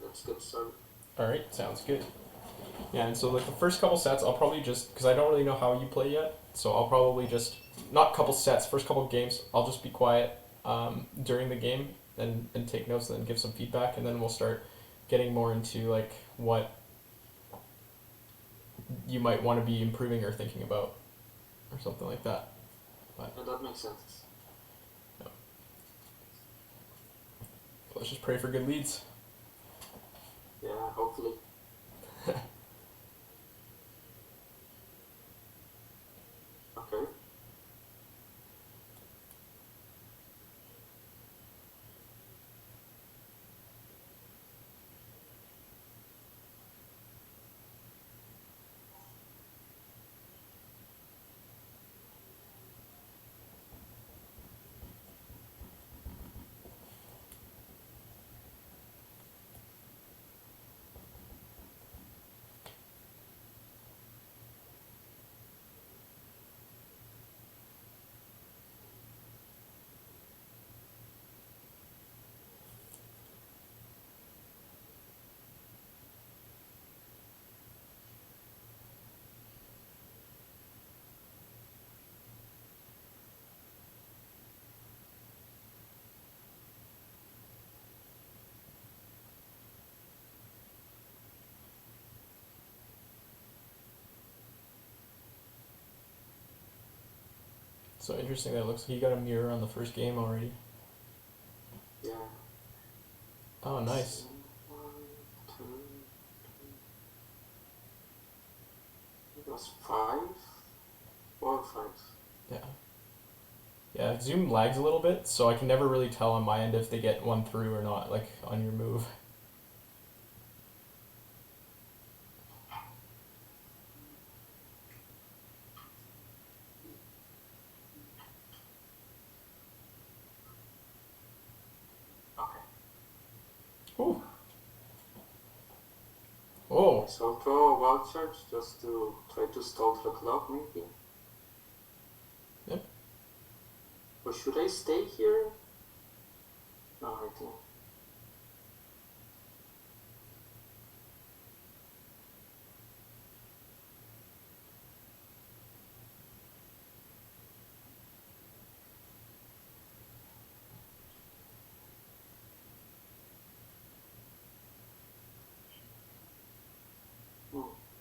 let's get started. Alright, sounds good. Yeah, and so like the first couple sets, I'll probably just, because I don't really know how you play yet, so I'll probably just, not couple sets, first couple games, I'll just be quiet during the game and take notes and then give some feedback, and then we'll start getting more into like what you might want to be improving or thinking about or something like that. But Yeah, that makes sense. let's just pray for good leads. Yeah, hopefully. Okay. So interesting that it looks like you got a mirror on the first game already. Yeah. Oh, nice. One, two, it was five? 4 or 5. Yeah. Yeah, Zoom lags a little bit, so I can never really tell on my end if they get one through or not, like on your move. Okay. Ooh. Oh. So I'll throw a wild charge just to try to stall the clock, maybe. Yep. Or should I stay here? No, I think.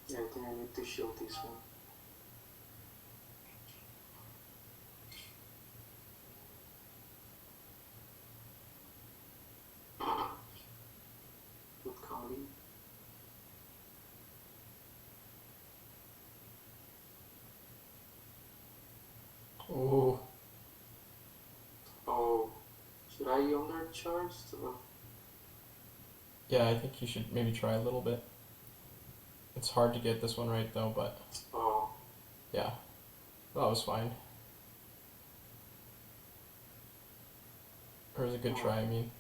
Yeah, I think I need to shield this one. Good counting. Ooh. Oh, should I undercharge? Yeah, I think you should maybe try a little bit. It's hard to get this one right though, but Oh, yeah, that was fine. Or it was a good try, I mean.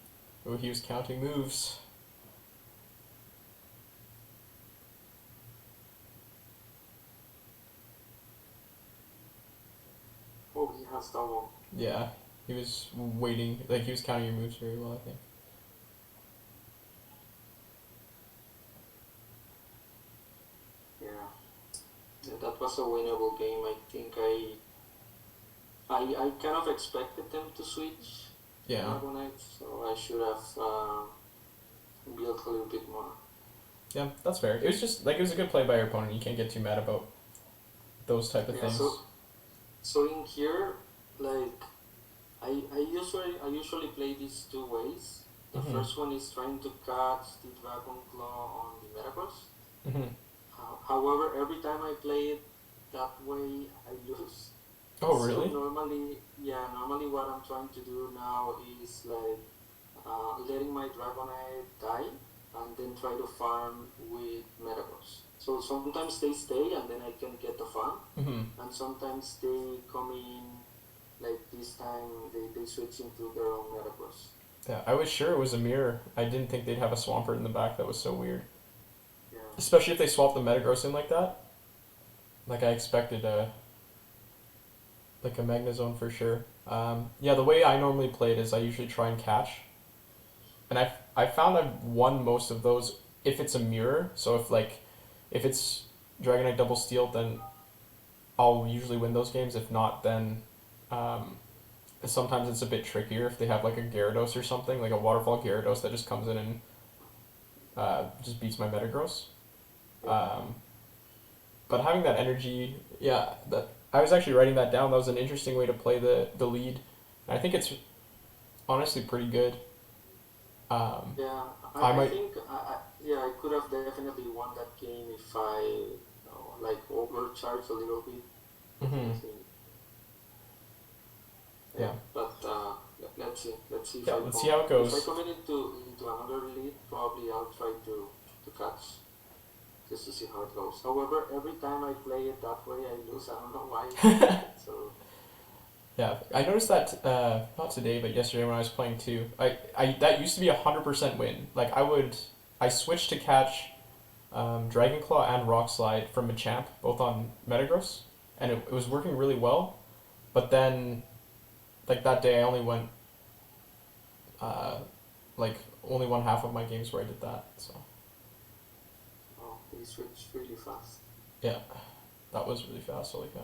Oh, he was counting moves. oh, he has double. Yeah, he was waiting, like he was counting your moves very well, I think. Yeah. Yeah, that was a winnable game. I think I kind of expected them to switch Yeah. Dragonite, so I should have built a little bit more. Yeah, that's fair. It was just, like, it was a good play by your opponent. You can't get too mad about those type of Yeah, things. so in here, like I usually play these 2 ways. The Mm-hmm. first one is trying to catch the Dragon Claw on the Metagross. Mm-hmm. However, every time I play it that way, I lose. Oh, So really? normally what I'm trying to do now is like letting my Dragonite die and then try to farm with Metagross. So sometimes they stay and then I can get the farm, Mm-hmm. and sometimes they come in, like this time they switch into their own Metagross. Yeah, I was sure it was a mirror. I didn't think they'd have a Swampert in the back. That was so weird. Yeah. Especially if they swapped the Metagross in like that. Like, I expected like a Magnezone for sure. Yeah, the way I normally play it is I usually try and catch. And I found I've won most of those if it's a mirror. So if it's Dragonite double steel, then I'll usually win those games. If not, then um, sometimes it's a bit trickier if they have like a Gyarados or something, like a Waterfall Gyarados that just comes in and just beats my Metagross. Um, but having that energy, yeah, that I was actually writing that down. That was an interesting way to play the lead. And I think it's honestly pretty good. Yeah, I I might. think yeah, I could have definitely won that game if I like overcharged a little bit. Hmm. Definitely. Yeah, Yeah. but let's see if Yeah. I Let's see how it goes. come in into another lead. Probably I'll try to catch just to see how it goes. However, every time I play it that way, I lose. I don't know why. So Yeah, I noticed that not today, but yesterday when I was playing too. I that used to be 100% win. Like I switched to catch Dragonclaw and Rock Slide from Machamp, both on Metagross, and it was working really well. But then, like that day, I only went uh, like only won half of my games where I did that. So they switch really fast. yeah, that was really fast. Holy cow!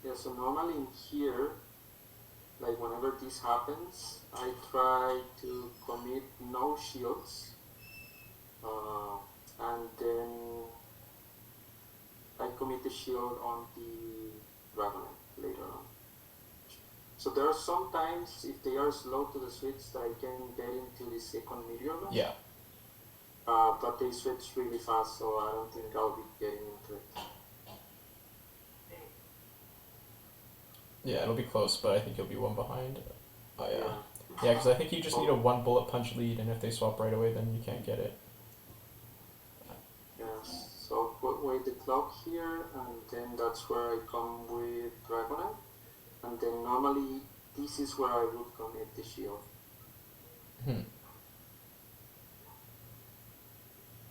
Yeah, so normally in here, like whenever this happens, I try to commit no shields, uh, and then I commit the shield on the Dragonite later on. So there are some times if they are slow to the switch that I can get into the second meteor run. Yeah, But they switch really fast, so I don't think I'll be getting into it. yeah, it'll be close, but I think you'll be one behind. Oh yeah, Yeah. yeah, because I think you just need a one bullet punch lead, and if they swap right away, then you can't get it. Yes. So wait the clock here, and then that's where I come with Dragonite. And then normally this is where I would commit the shield. Hmm.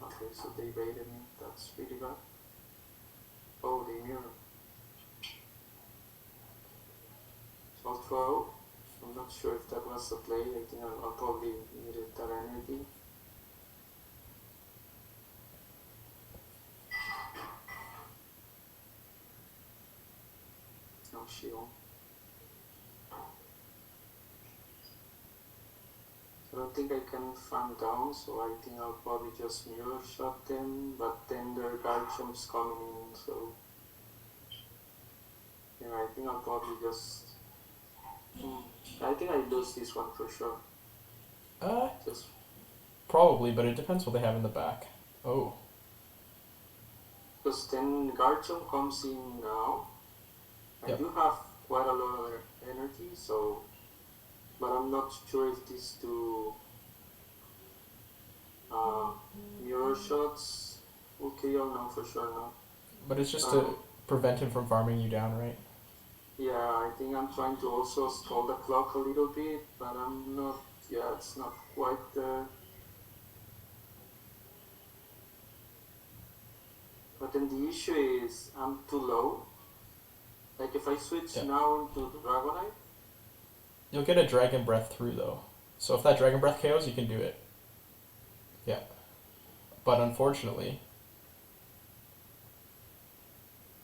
Okay, so they baited me. That's really bad. Oh, they mirror. So I'll throw. I'm not sure if that was a play. I think I'll probably needed that energy. No shield. I don't think I can farm down, so I think I'll probably just mirror shot them, but then their Garchomp's coming in, so yeah, I think I'll probably just I think I lose this one for sure. Just Probably, but it depends what they have in the back. Oh, because then Garchomp comes in now. I Yep. do have quite a lot of energy, so but I'm not sure if these two mirror shots will KO now for sure now. but it's just to prevent him from farming you down, right? Yeah, I think I'm trying to also stall the clock a little bit, but I'm not. Yeah, it's not quite there. But then the issue is I'm too low. Like if I switch Yeah. now into the Dragonite, You'll get a Dragon Breath through though. So if that Dragon Breath KOs, you can do it. Yeah. But unfortunately,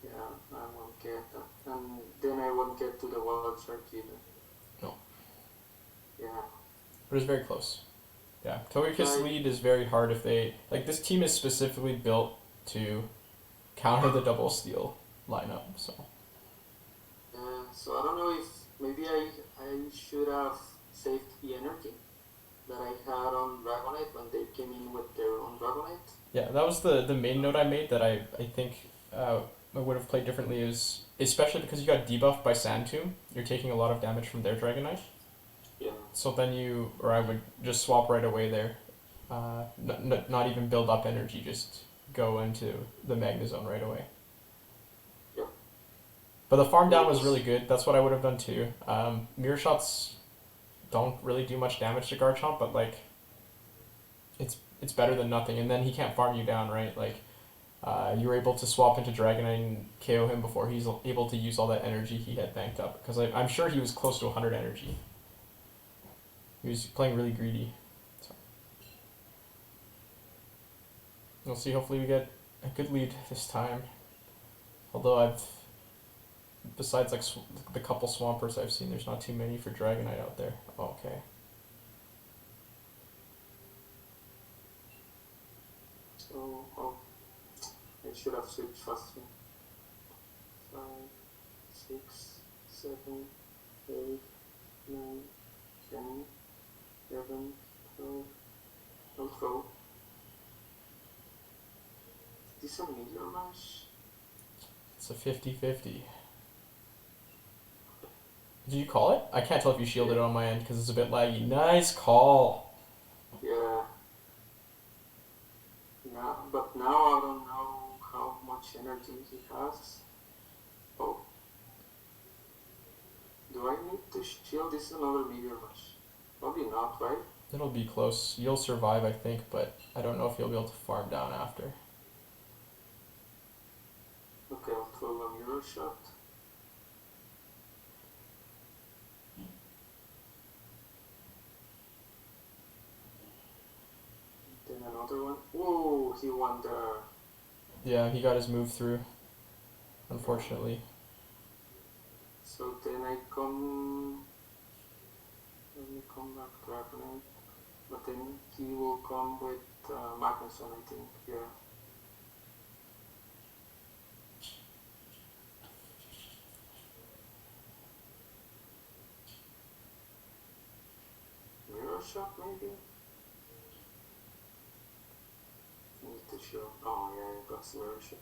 yeah, I won't get that. And then I won't get to the Wild Shark either. No. Yeah. but it's very close. Yeah. Togekiss Right. lead is very hard if they like this team is specifically built to counter the double steal lineup. So So I don't know if maybe I should have saved the energy that I had on Dragonite when they came in with their own Dragonite. yeah, that was the main note I made that I think I would have played differently is especially because you got debuffed by Sand Tomb, you're taking a lot of damage from their Dragonite. Yeah. So then I would just swap right away there. Not even build up energy, just go into the Magnezone right away. Yep. But the farm down was really good. That's what I would have done too. Mirror shots don't really do much damage to Garchomp, but like, it's better than nothing. And then he can't farm you down, right? Like, you were able to swap into Dragonite and KO him before he's able to use all that energy he had banked up. Because I'm sure he was close to 100 energy. He was playing really greedy. So we'll see. Hopefully we get a good lead this time. Although besides like the couple Swampers I've seen, there's not too many for Dragonite out there. Oh, okay. So, oh, I should have switched faster. 5, 6, 7, 8, 9, 10, 11, 12. I'll throw. Is this a Meteor Mash? It's a 50-50. Did you call it? I can't tell if you shielded it on my end because it's a bit laggy. Nice call. Yeah. But now I don't know how much energy he has. Oh. Do I need to shield? This is another Meteor Mash. Probably not, right? It'll be close. You'll survive, I think, but I don't know if you'll be able to farm down after. Okay, I'll throw a Mirror Shot. Then another one. Whoa, he won there. Yeah, he got his move through, unfortunately. So then let me come back Dragonite. But then he will come with Magnuson, I think, yeah. Mirror Shot, maybe? Need to show. Oh, yeah, I got Mirror Shot.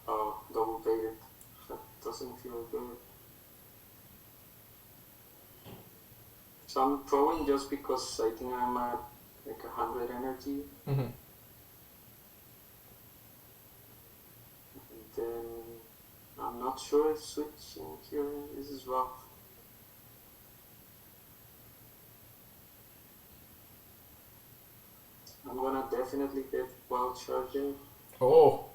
Oh, double baited. That doesn't feel good. So I'm throwing just because I think I'm at like 100 energy. Mm-hmm. And then I'm not sure if switching here. This is rough. I'm gonna definitely get wild charging. Oh.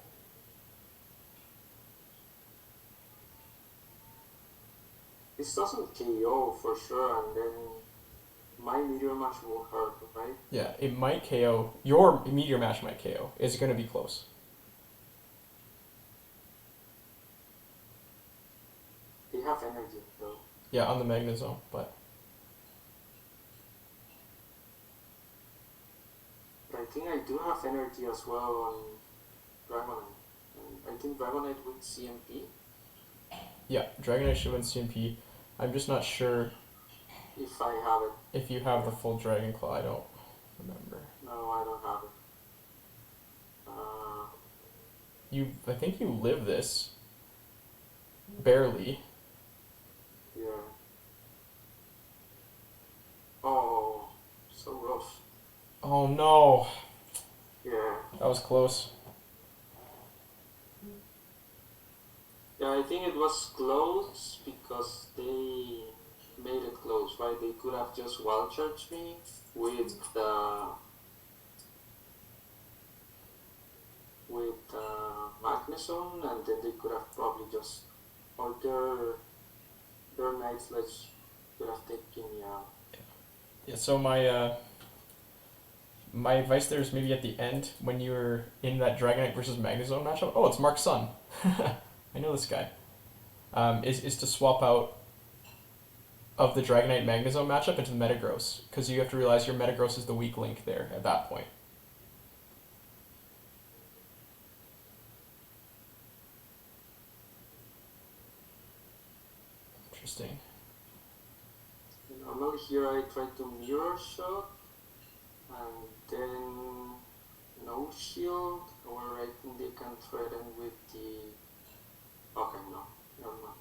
This doesn't KO for sure, and then my Meteor Mash will hurt, right? Yeah, it might KO. Your Meteor Mash might KO. It's going to be close. They have energy though. Yeah, on the Magnezone, but... But I think I do have energy as well on Dragonite. And I think Dragonite with CMP. Yeah, Dragonite should win CMP. I'm just not sure If I have it. if you have the full Dragon Claw. I don't remember. No, I don't have it. I think you live this. Barely. Yeah. Oh, so rough. Oh no. Yeah. That was close. Yeah, I think it was close because they made it close, right? They could have just wild charged me with Magnuson, and then they could have probably just, or their Night Sledge could have taken me out. Yeah, so my advice there is maybe at the end when you're in that Dragonite versus Magnezone matchup. Oh, it's Mark's son. I know this guy. Is to swap out of the Dragonite Magnezone matchup into the Metagross, because you have to realize your Metagross is the weak link there at that point. Interesting. Normally here I try to Mirror Shot and then no shield, or I think they can threaten with the... Okay, no, never mind.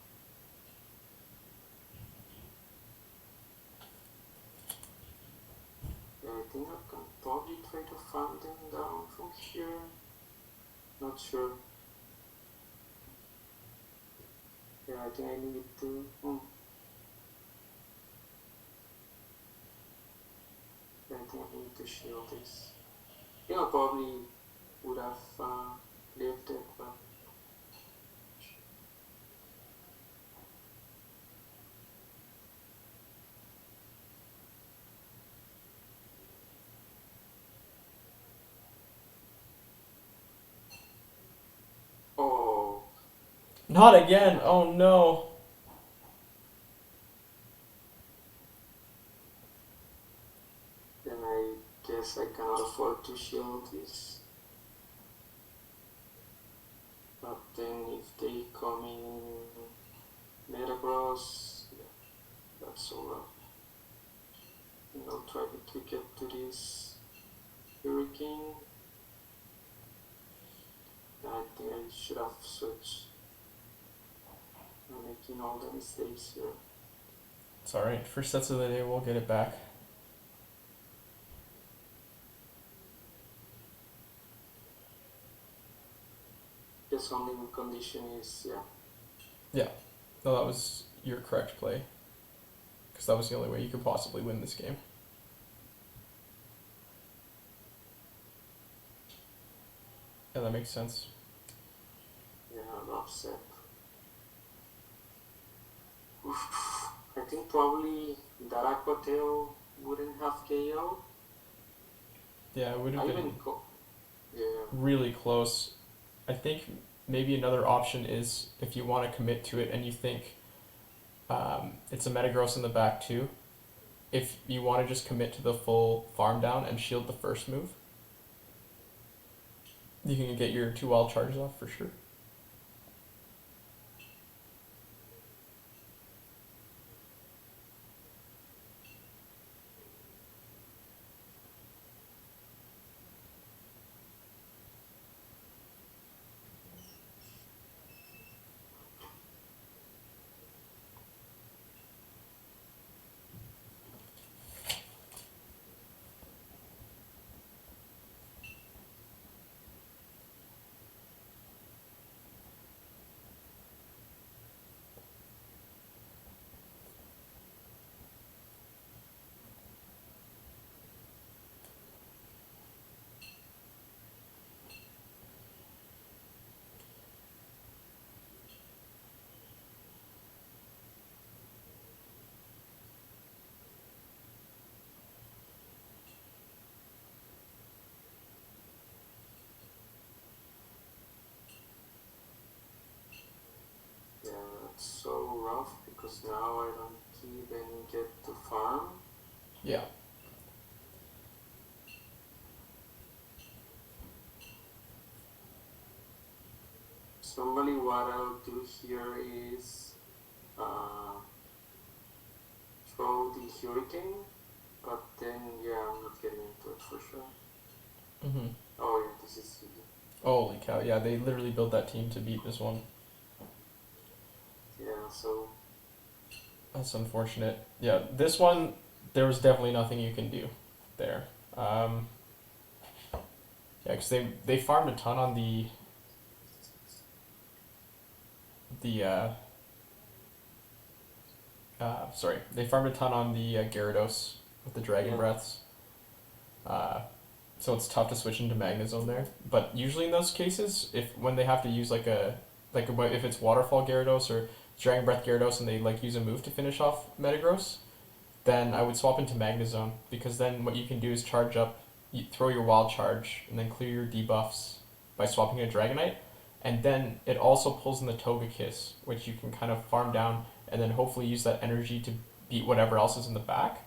Yeah, I think I can probably try to farm them down from here. Not sure. Yeah, I think I need to... Yeah, I think I need to shield this. I think I'll probably would have lived it, but oh, Not again! Oh no! then I guess I cannot afford to shield this. But then if they come in Metagross, yeah, that's so rough. And I'll try to get to this Hurricane. I think I should have switched. I'm making all the mistakes here. It's alright. First sets of the day, we'll get it back. Guess only condition is, yeah. Yeah. No, that was your correct play. Because that was the only way you could possibly win this game. Yeah, that makes sense. Yeah, I'm upset. Oof. I think probably that Aqua Tail wouldn't have KO. Yeah, it would have I been even yeah. really close. I think maybe another option is if you want to commit to it and you think it's a Metagross in the back too, if you want to just commit to the full farm down and shield the first move, you can get your 2 wild charges off for sure. Yeah, that's so rough because now I don't even get to farm. Yeah. Normally what I'll do here is throw the Hurricane, but then yeah, I'm not getting into it for sure. Mm-hmm. Oh yeah, this is easy. Holy cow, yeah, they literally built that team to beat this one. Yeah, so That's unfortunate. Yeah, this one, there was definitely nothing you can do there. Yeah, because they farmed a ton on the sorry, they farmed a ton on the Gyarados with the Dragon Yeah. Breaths. So it's tough to switch into Magnezone there. But usually in those cases, when they have to use if it's Waterfall Gyarados or Dragon Breath Gyarados and they use a move to finish off Metagross, then I would swap into Magnezone because then what you can do is charge up, you throw your Wild Charge, and then clear your debuffs by swapping a Dragonite, and then it also pulls in the Togekiss, which you can kind of farm down and then hopefully use that energy to beat whatever else is in the back.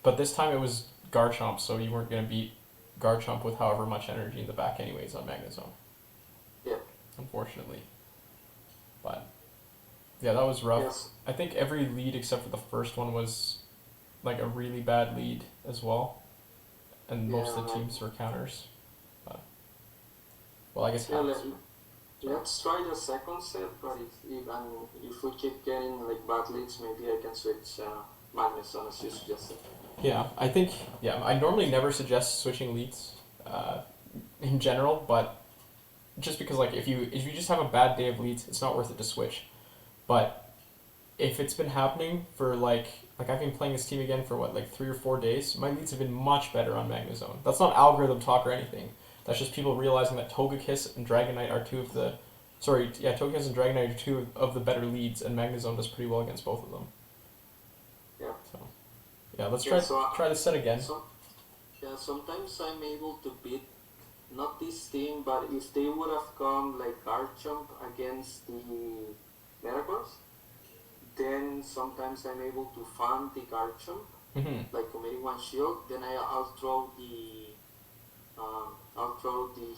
But this time it was Garchomp, so you weren't going to beat Garchomp with however much energy in the back anyways on Magnezone. Yeah. Unfortunately. But yeah, that was rough. Yes. I think every lead except for the first one was a really bad lead as well. And most of the Yeah. teams were counters. But, well, I guess Yeah, halves. let's try the second set, but if we keep getting bad leads, maybe I can switch Magnezone as you suggested. Yeah, I think, I normally never suggest switching leads in general, but just because if you just have a bad day of leads, it's not worth it to switch. But if it's been happening for I've been playing this team again for 3 or 4 days, my leads have been much better on Magnezone. That's not algorithm talk or anything. That's just people realizing that Togekiss and Dragonite are two of the, sorry, yeah, Togekiss and Dragonite are two of the better leads, and Magnezone does pretty well against both of them. Yeah. So, yeah, let's Yeah, try this set again. Yeah, sometimes I'm able to beat not this team, but if they would have come like Garchomp against the Metagross, then sometimes I'm able to farm the Garchomp, like committing one shield. Then I'll throw the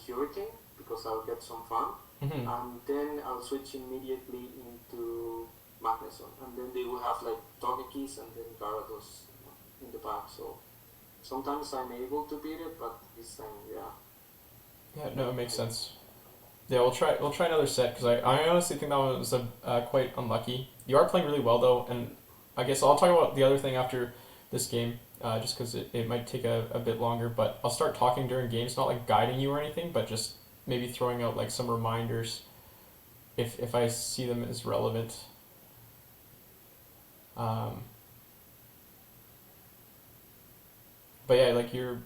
Hurricane because I'll get some farm, and then I'll switch immediately into Magnezone, and then they will have like Togekiss and then Gyarados in the back. So sometimes I'm able to beat it, but this time, yeah. Yeah, no, it makes sense. Yeah, we'll try another set because I honestly think that one was quite unlucky. You are playing really well though, and I guess I'll talk about the other thing after this game, just because it might take a bit longer. But I'll start talking during games, not like guiding you or anything, but just maybe throwing out like some reminders if I see them as relevant. But yeah, like you're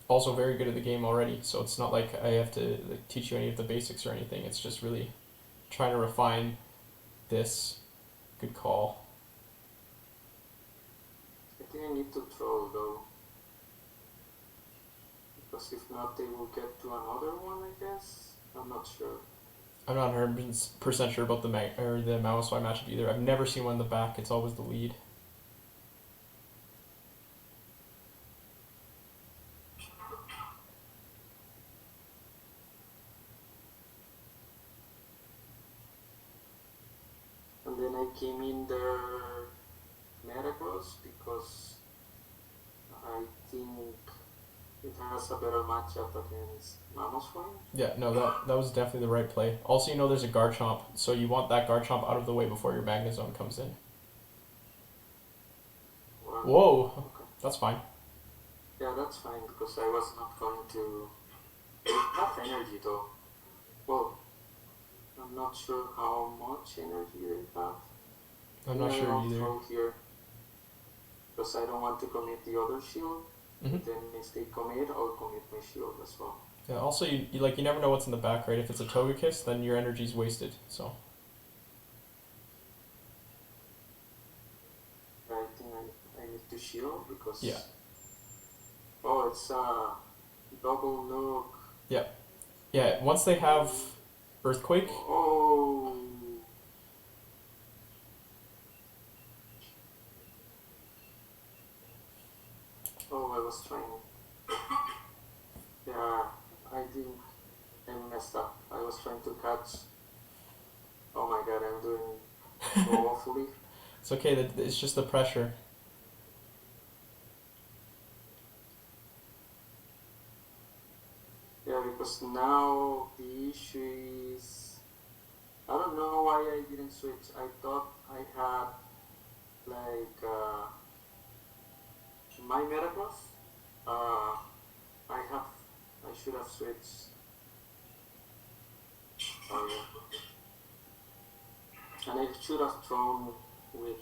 also very good at the game already, so it's not like I have to like, teach you any of the basics or anything. It's just really trying to refine this. Good call. I think I need to throw though, because if not, they will get to another one. I guess I'm not sure. I'm not 100% sure about the Mauaswai matchup either. I've never seen one in the back. It's always the lead. And then I came in their Metagross because I think it has a better matchup against Mamoswine. Yeah, no, that was definitely the right play. Also, you know there's a Garchomp, so you want that Garchomp out of the way before your Magnezone comes in. Well, Whoa, okay. That's fine. Yeah, that's fine because I was not going to have energy though. Well, I'm not sure how much energy they have. I'm not sure I'll either. throw here because I don't want to commit the other shield. Then if they commit, I'll commit my shield as well. Yeah. Also, you never know what's in the back, right? If it's a Togekiss, then your energy's wasted. So. I think I need to shield because. Yeah. Oh, it's a double nuke. Yeah. Yeah. Once they have Earthquake. Oh. Oh, I was trying. Yeah, I think I messed up. I was trying to catch. Oh my god, I'm doing so awfully. It's okay. It's just the pressure. Yeah, because now the issue is I don't know why I didn't switch. I thought I had like my Metagross. I should have switched. Oh yeah. And I should have thrown with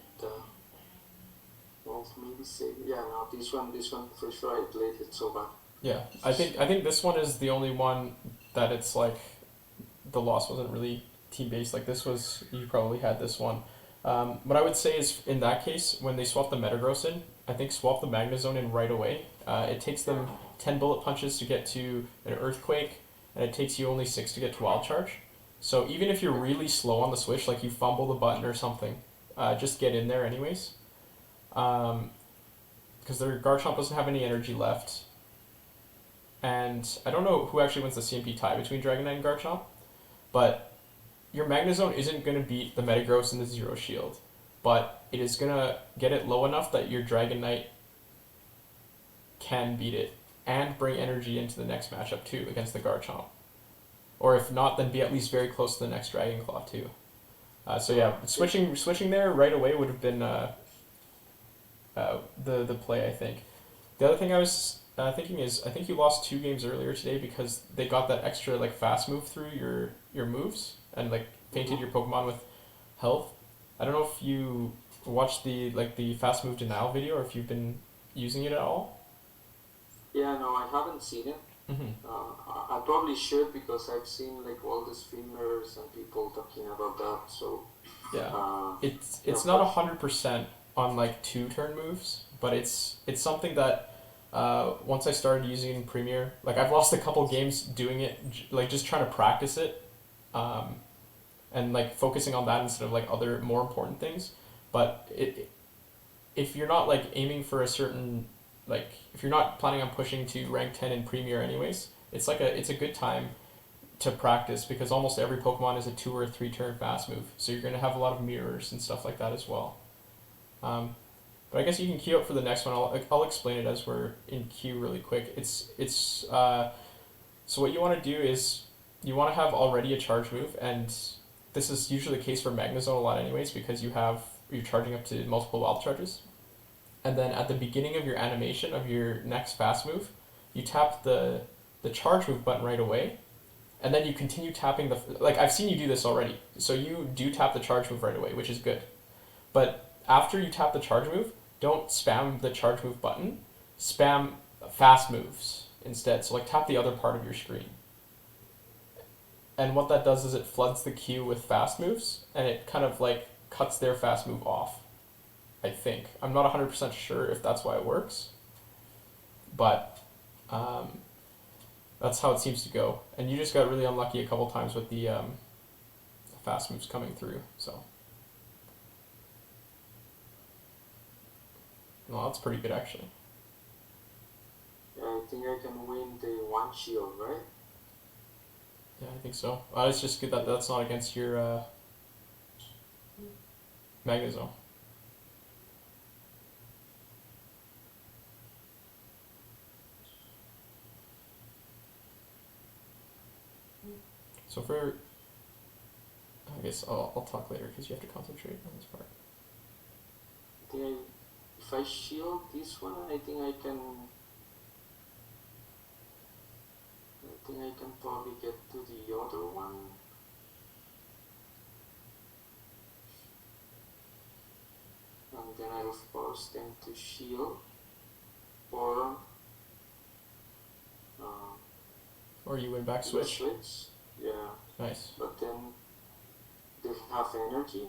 well maybe say yeah no this one for sure I played it so bad. Yeah, I think this one is the only one that it's like the loss wasn't really team based. Like this was, you probably had this one. What I would say is in that case, when they swap the Metagross in, I think swap the Magnezone in right away. It takes them 10 bullet punches to get to an Earthquake, and it takes you only 6 to get to Wild Charge. So even if you're really slow on the switch, like you fumble the button or something, just get in there anyways. Because their Garchomp doesn't have any energy left. And I don't know who actually wins the CMP tie between Dragonite and Garchomp, but your Magnezone isn't going to beat the Metagross in the Zero Shield, but it is going to get it low enough that your Dragonite can beat it and bring energy into the next matchup too against the Garchomp. Or if not, then be at least very close to the next Dragon Claw too. So yeah, switching there right away would have been the play, I think. The other thing I was thinking is, I think you lost 2 games earlier today because they got that extra like fast move through your moves and like painted your Pokemon with health. I don't know if you watched the fast move denial video or if you've been using it at all. Yeah, no, I haven't seen it. Hmm. I probably should because I've seen like all the streamers and people talking about that. So Yeah, uh, yeah, it's not 100% on like 2 turn moves, but it's something that once I started using Premiere, like I've lost a couple games doing it, like just trying to practice it, um, and like focusing on that instead of like other more important things. But if you're not like aiming for a certain, like if you're not planning on pushing to rank 10 in Premiere anyways, it's a good time to practice because almost every Pokemon is a 2 or 3 turn fast move, so you're going to have a lot of mirrors and stuff like that as well. Um, but I guess you can queue up for the next one. I'll explain it as we're in queue really quick. So what you want to do is you want to have already a charge move, and this is usually the case for Magnezone a lot anyways because you're charging up to multiple wild charges. And then at the beginning of your animation of your next fast move, you tap the charge move button right away, and then you continue tapping the like I've seen you do this already. So you do tap the charge move right away, which is good. But after you tap the charge move, don't spam the charge move button. Spam fast moves instead. So like tap the other part of your screen. And what that does is it floods the queue with fast moves and it kind of like cuts their fast move off. I think. I'm not 100% sure if that's why it works. But that's how it seems to go. And you just got really unlucky a couple times with the fast moves coming through. So, well, that's pretty good actually. yeah, I think I can win the one shield, right? Yeah, I think so. It's just good that that's not against your Magnezone. So for, I guess I'll talk later because you have to concentrate on this part. I think if I shield this one, I think I can probably get to the other one. And then I'll force them to shield. Or Or you win back switch. Yeah. Nice. But then they have energy.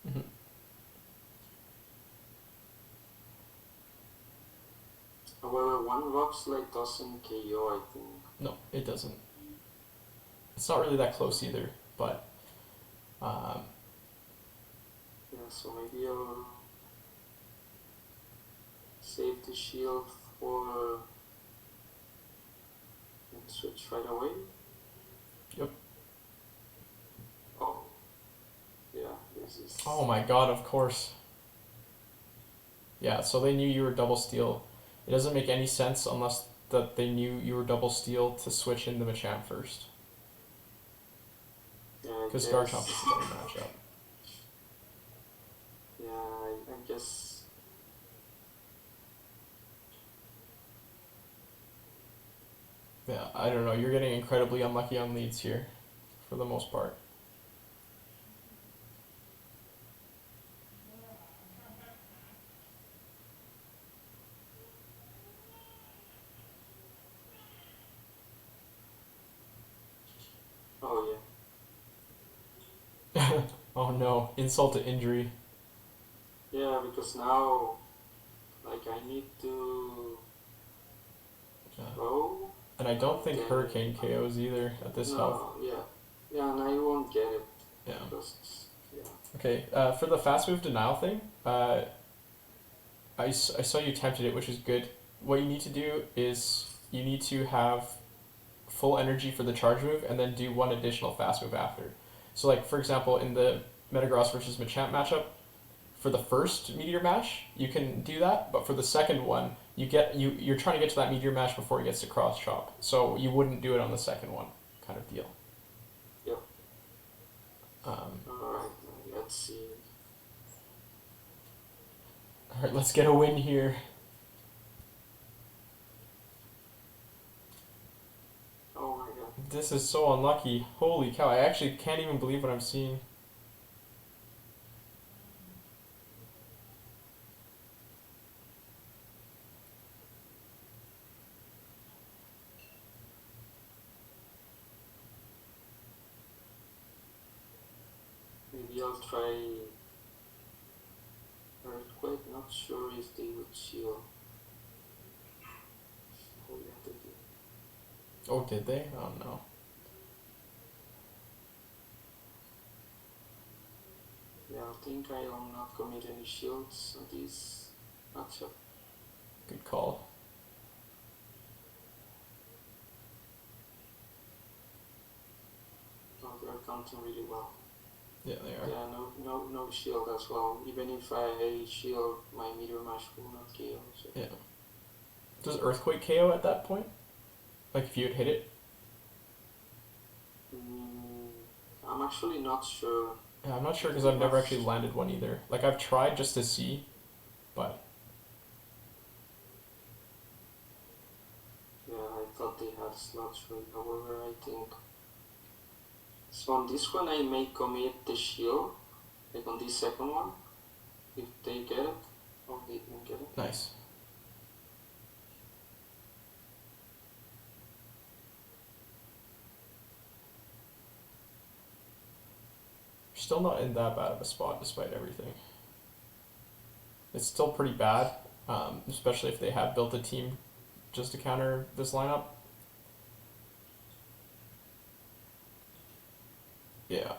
Mm-hmm. However, one rock slide doesn't KO, I think. No, it doesn't. It's not really that close either, but Yeah, so maybe I'll save the shield for and switch right away. Yep. Oh, yeah, this is. Oh my god, of course. Yeah, so they knew you were double steal. It doesn't make any sense unless that they knew you were double steal to switch in the Machamp first. Yeah, Because Garchomp is a better matchup. Yeah, I guess. Yeah, I don't know. You're getting incredibly unlucky on leads here, for the most part. Oh Oh no, insult to injury. yeah. Yeah, because now, like, I need to throw. And I don't think Hurricane KOs either at this health. Yeah. Yeah, and I won't get it. Yeah. Because, yeah. Okay, for the fast move denial thing, I saw you attempted it, which is good. What you need to do is you need to have full energy for the charge move and then do one additional fast move after. So like for example in the Metagross versus Machamp matchup, for the first Meteor Mash you can do that, but for the second one you're trying to get to that Meteor Mash before it gets to Cross Chop, so you wouldn't do it on the second one, kind of deal. Yep. Alright, let's see. Alright, let's get a win here. Oh my god. This is so unlucky. Holy cow, I actually can't even believe what I'm seeing. maybe I'll try Earthquake. Not sure if they would shield. Oh yeah, they did. Oh, did they? Oh no. Yeah, I think I'll not commit any shields on this matchup. Good call. Oh, they're counting really well. Yeah, they are. Yeah, no shield as well. Even if I shield, my Meteor Mash will not KO. So. Yeah. Does Earthquake KO at that point? Like if you had hit it? I'm actually not sure. Yeah, I'm not sure because I've never actually landed one either. Like I've tried just to see, but yeah, I thought they had slots for it. However, I think so. On this one, I may commit the shield, like on this second one, if they get it. Oh, they didn't get it. nice. Still not in that bad of a spot despite everything. It's still pretty bad, especially if they have built a team just to counter this lineup. Yeah.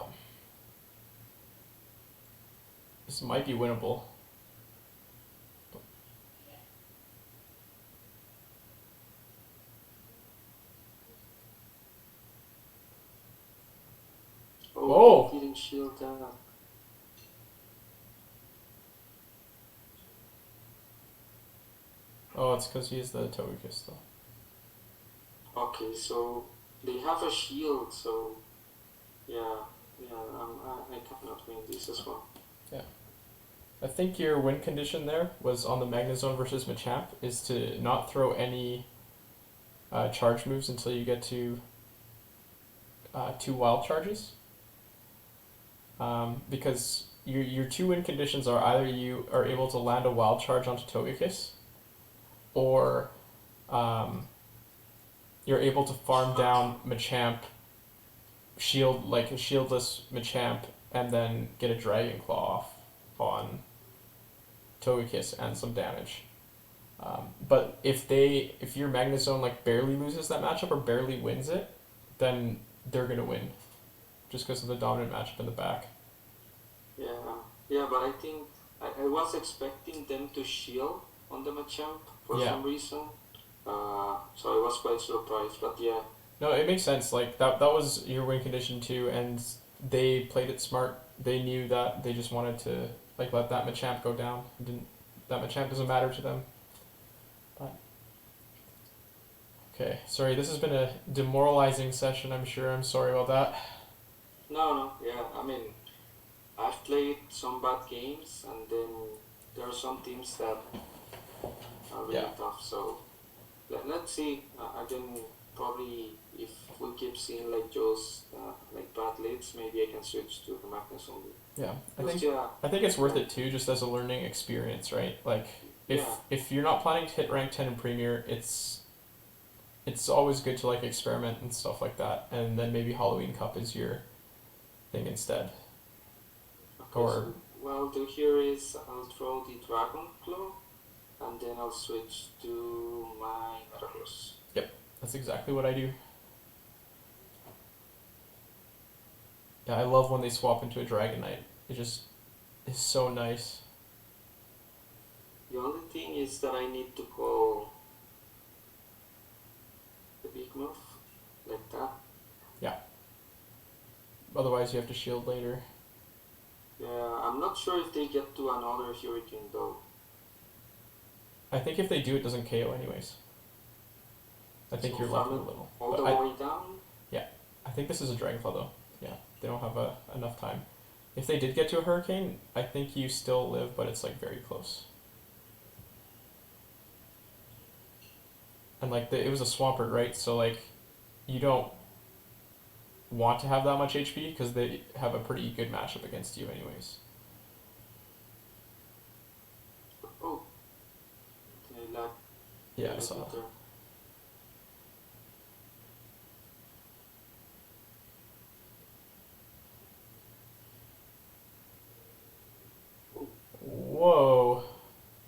This might be winnable. Oh, Whoa. they didn't shield that. Oh, it's because he's the Togekiss though. Okay, so they have a shield, so yeah, I cannot win this as well. Yeah. I think your win condition there was on the Magnezone versus Machamp is to not throw any charge moves until you get to 2 wild charges. Because your 2 win conditions are either you are able to land a wild charge onto Togekiss, or you're able to farm down Machamp, shield like a shieldless Machamp, and then get a Dragon Claw off on Togekiss and some damage. But if your Magnezone like barely loses that matchup or barely wins it, then they're gonna win, just because of the dominant matchup in the back. Yeah, but I think I was expecting them to shield on the Machamp for some reason. So I was quite surprised, but yeah. No, it makes sense. Like that was your win condition too, and they played it smart. They knew that they just wanted to like let that Machamp go down. That Machamp doesn't matter to them. But okay, sorry. This has been a demoralizing session. I'm sure. I'm sorry about that. No, yeah. I mean, I've played some bad games, and then there are some teams that are really tough. So let's see. Again, probably if we keep seeing like Joe's like bad leads, maybe I can switch to the Magnus only. Yeah, I think it's worth it too, just as a learning experience, right? Like if you're not planning to hit rank 10 in Premier, it's always good to like experiment and stuff like that, and then maybe Halloween Cup is your thing instead. Okay, so, well, do here is I'll throw the Dragon Claw, and then I'll switch to my Metagross. Yep, that's exactly what I do. Yeah, I love when they swap into a Dragonite. It just is so nice. The only thing is that I need to call the big move, like that. Yeah. Otherwise you have to shield later. Yeah, I'm not sure if they get to another Hurricane though. I think if they do, it doesn't KO anyways. I think you're left with a little. All the way down? Yeah. I think this is a Dragonfly though. Yeah. They don't have enough time. If they did get to a Hurricane, I think you still live, but it's like very close. And like it was a Swampert, right? So like you don't want to have that much HP because they have a pretty good matchup against you anyways. Oh. Okay, like, yeah, I saw that.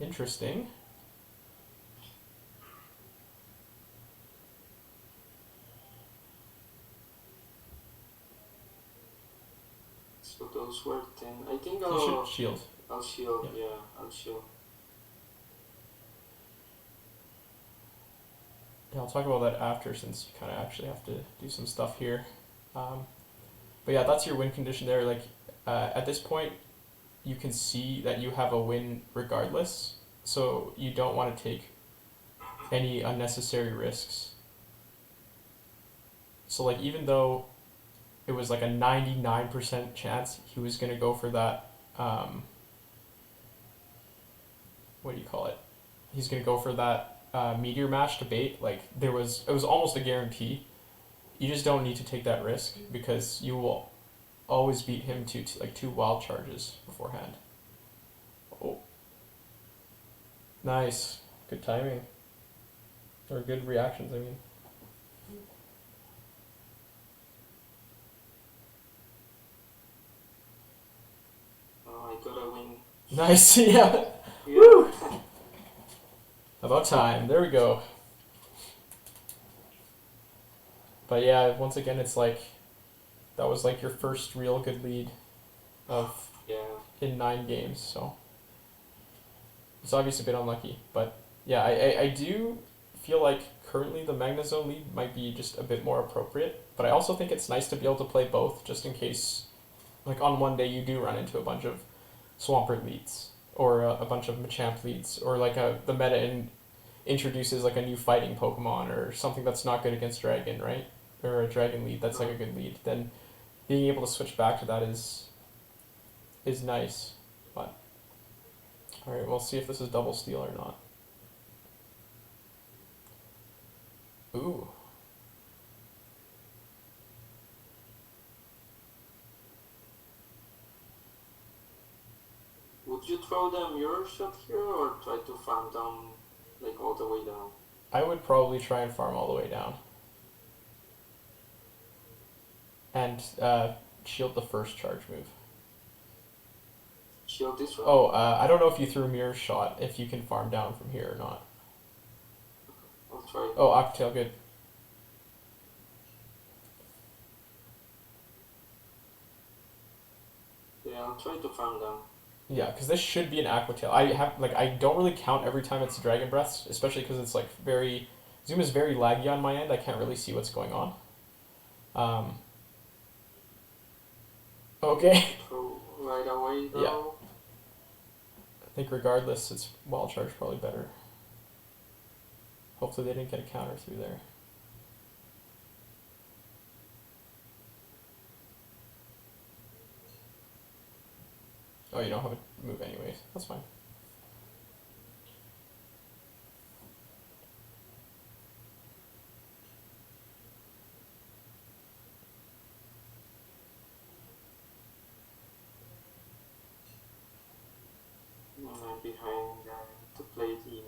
Interesting. So those were 10. I think You should shield. I'll shield. Yeah. Yeah, I'll shield. Yeah, I'll talk about that after since you kind of actually have to do some stuff here. But yeah, that's your win condition there. Like at this point, you can see that you have a win regardless, so you don't want to take any unnecessary risks. So like even though it was like a 99% chance he was going to go for that, what do you call it? He's going to go for that meteor mash to bait. Like it was almost a guarantee. You just don't need to take that risk because you will always beat him to like 2 wild charges beforehand. Oh, nice, good timing, or good reactions. I mean. Oh, I gotta win. Nice, yeah. Yeah. Woo! About time. There we go. But yeah, once again, it's like that was like your first real good lead of Yeah. in 9 games. So it's obviously a bit unlucky, but yeah, I do feel like currently the Magnezone lead might be just a bit more appropriate. But I also think it's nice to be able to play both, just in case, like on one day you do run into a bunch of Swampert leads or a bunch of Machamp leads, or like the meta introduces like a new fighting Pokemon or something that's not good against Dragon, right? Or a Dragon lead that's like a good lead. Then being able to switch back to that is nice. But all right, we'll see if this is double steal or not. Ooh. Would you throw the mirror shot here or try to farm down, like all the way down? I would probably try and farm all the way down. And shield the first charge move. Shield this one? Oh, I don't know if you threw mirror shot, if you can farm down from here or not. I'll try. Oh, Aquatail, good. Yeah, I'll try to farm down. Yeah, because this should be an Aquatail. I don't really count every time it's Dragon Breaths, especially because it's like Zoom is very laggy on my end. I can't really see what's going on. Okay. Throw right away though. Yeah. I think regardless, it's Wild Charge probably better. Hopefully they didn't get a counter through there. Oh, you don't have a move anyways. That's fine. I'm behind to play the.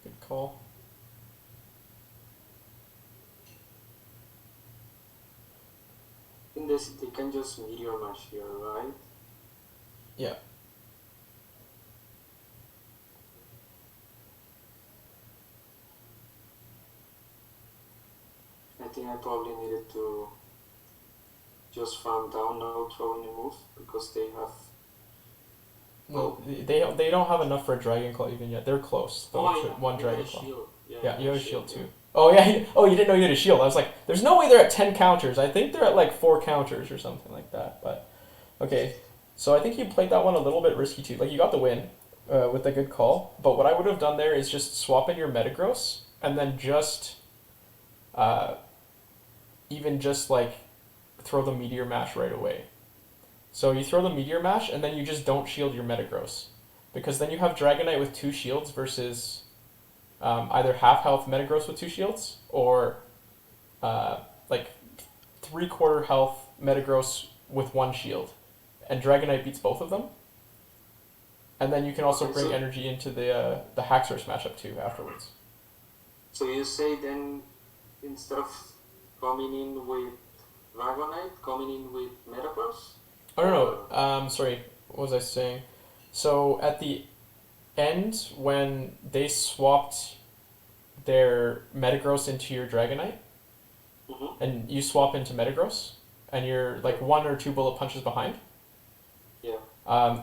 Good call. In this, they can just meteor mash here, right? Yeah. I think I probably needed to just farm down now, throwing a move because they have. Well, they don't have enough for a Dragon Claw even yet. They're close. Though, one Dragon Claw. Shield. Yeah, you have a shield too. Oh yeah. Oh, you didn't know you had a shield. I was like, there's no way they're at 10 counters. I think they're at like 4 counters or something like that. But okay, so I think you played that one a little bit risky too. Like you got the win, with a good call. But what I would have done there is just swap in your Metagross and then just uh, even just like throw the Meteor Mash right away. So you throw the Meteor Mash and then you just don't shield your Metagross. Because then you have Dragonite with 2 shields versus either half health Metagross with 2 shields or like 3/4 health Metagross with 1 shield. And Dragonite beats both of them. And then you can also bring energy into the Haxorus matchup too afterwards. So you say then instead of coming in with Dragonite, coming in with Metagross? Oh no, sorry, what was I saying? So at the end, when they swapped their Metagross into your Dragonite, and you swap into Metagross, and you're like 1 or 2 bullet punches behind,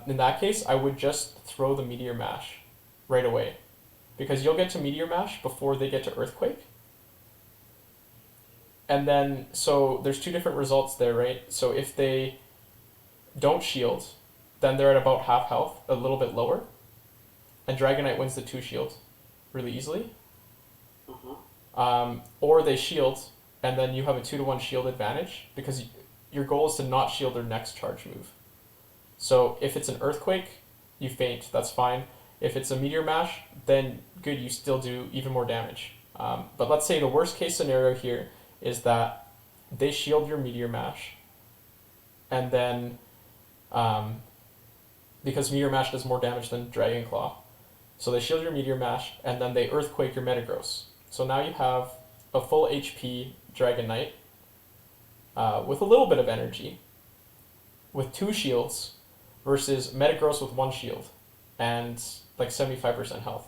in that case, I would just throw the Meteor Mash right away. Because you'll get to Meteor Mash before they get to Earthquake. And then, so there's 2 different results there, right? So if they don't shield, then they're at about half health, a little bit lower. And Dragonite wins the 2 shield really easily. Or they shield, and then you have a 2-to-1 shield advantage, because your goal is to not shield their next charge move. So if it's an Earthquake, you faint, that's fine. If it's a Meteor Mash, then good, you still do even more damage. But let's say the worst case scenario here is that they shield your Meteor Mash, and then, because Meteor Mash does more damage than Dragon Claw, so they shield your Meteor Mash, and then they Earthquake your Metagross. So now you have a full HP Dragonite with a little bit of energy, with 2 shields, versus Metagross with 1 shield and like 75% health.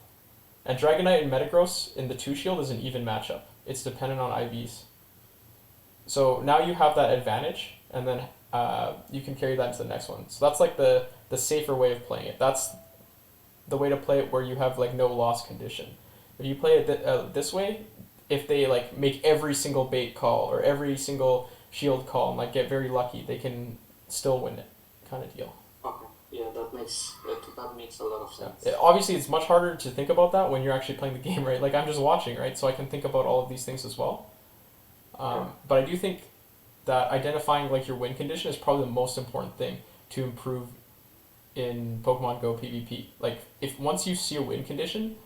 And Dragonite and Metagross in the 2 shield is an even matchup. It's dependent on IVs. So now you have that advantage, and then you can carry that into the next one. So that's like the safer way of playing it. That's the way to play it where you have like no loss condition. If you play it this way, if they like make every single bait call or every single shield call and like get very lucky, they can still win it, kind of deal. Okay, yeah, that makes a lot of sense. Yeah. Obviously, it's much harder to think about that when you're actually playing the game, right? Like I'm just watching, right? So I can think about all of these things as well. But I do think that identifying like your win condition is probably the most important thing to improve in Pokemon Go PvP. Like if once you see a win condition,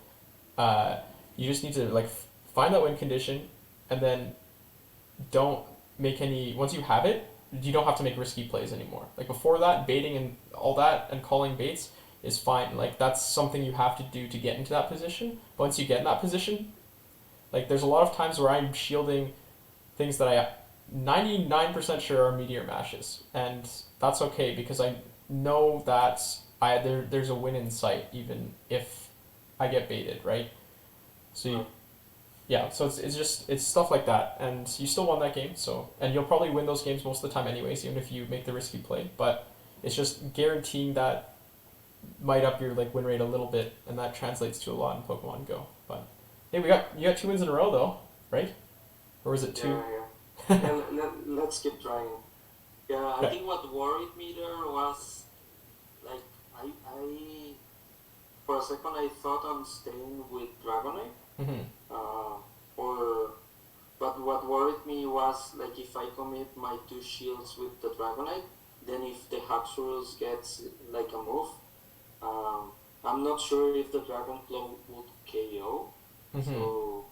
you just need to like find that win condition, and then don't make any. Once you have it, you don't have to make risky plays anymore. Like before that, baiting and all that and calling baits is fine. Like that's something you have to do to get into that position. But once you get in that position, like there's a lot of times where I'm shielding things that I 99% sure are Meteor Mashes, and that's okay because I know that there's a win in sight even if I get baited, right? So so it's stuff like that, and you still won that game, so, and you'll probably win those games most of the time anyways, even if you make the risky play, but it's just guaranteeing that might up your like win rate a little bit, and that translates to a lot in Pokemon Go. But hey, you got 2 wins in a row though, right? Or was it 2? Yeah, let's keep trying. Yeah, I think what worried me there was like I for a second I thought I'm staying with Dragonite. But what worried me was like if I commit my 2 shields with the Dragonite, then if the Haxorus gets like a move, I'm not sure if the Dragon Claw would KO. So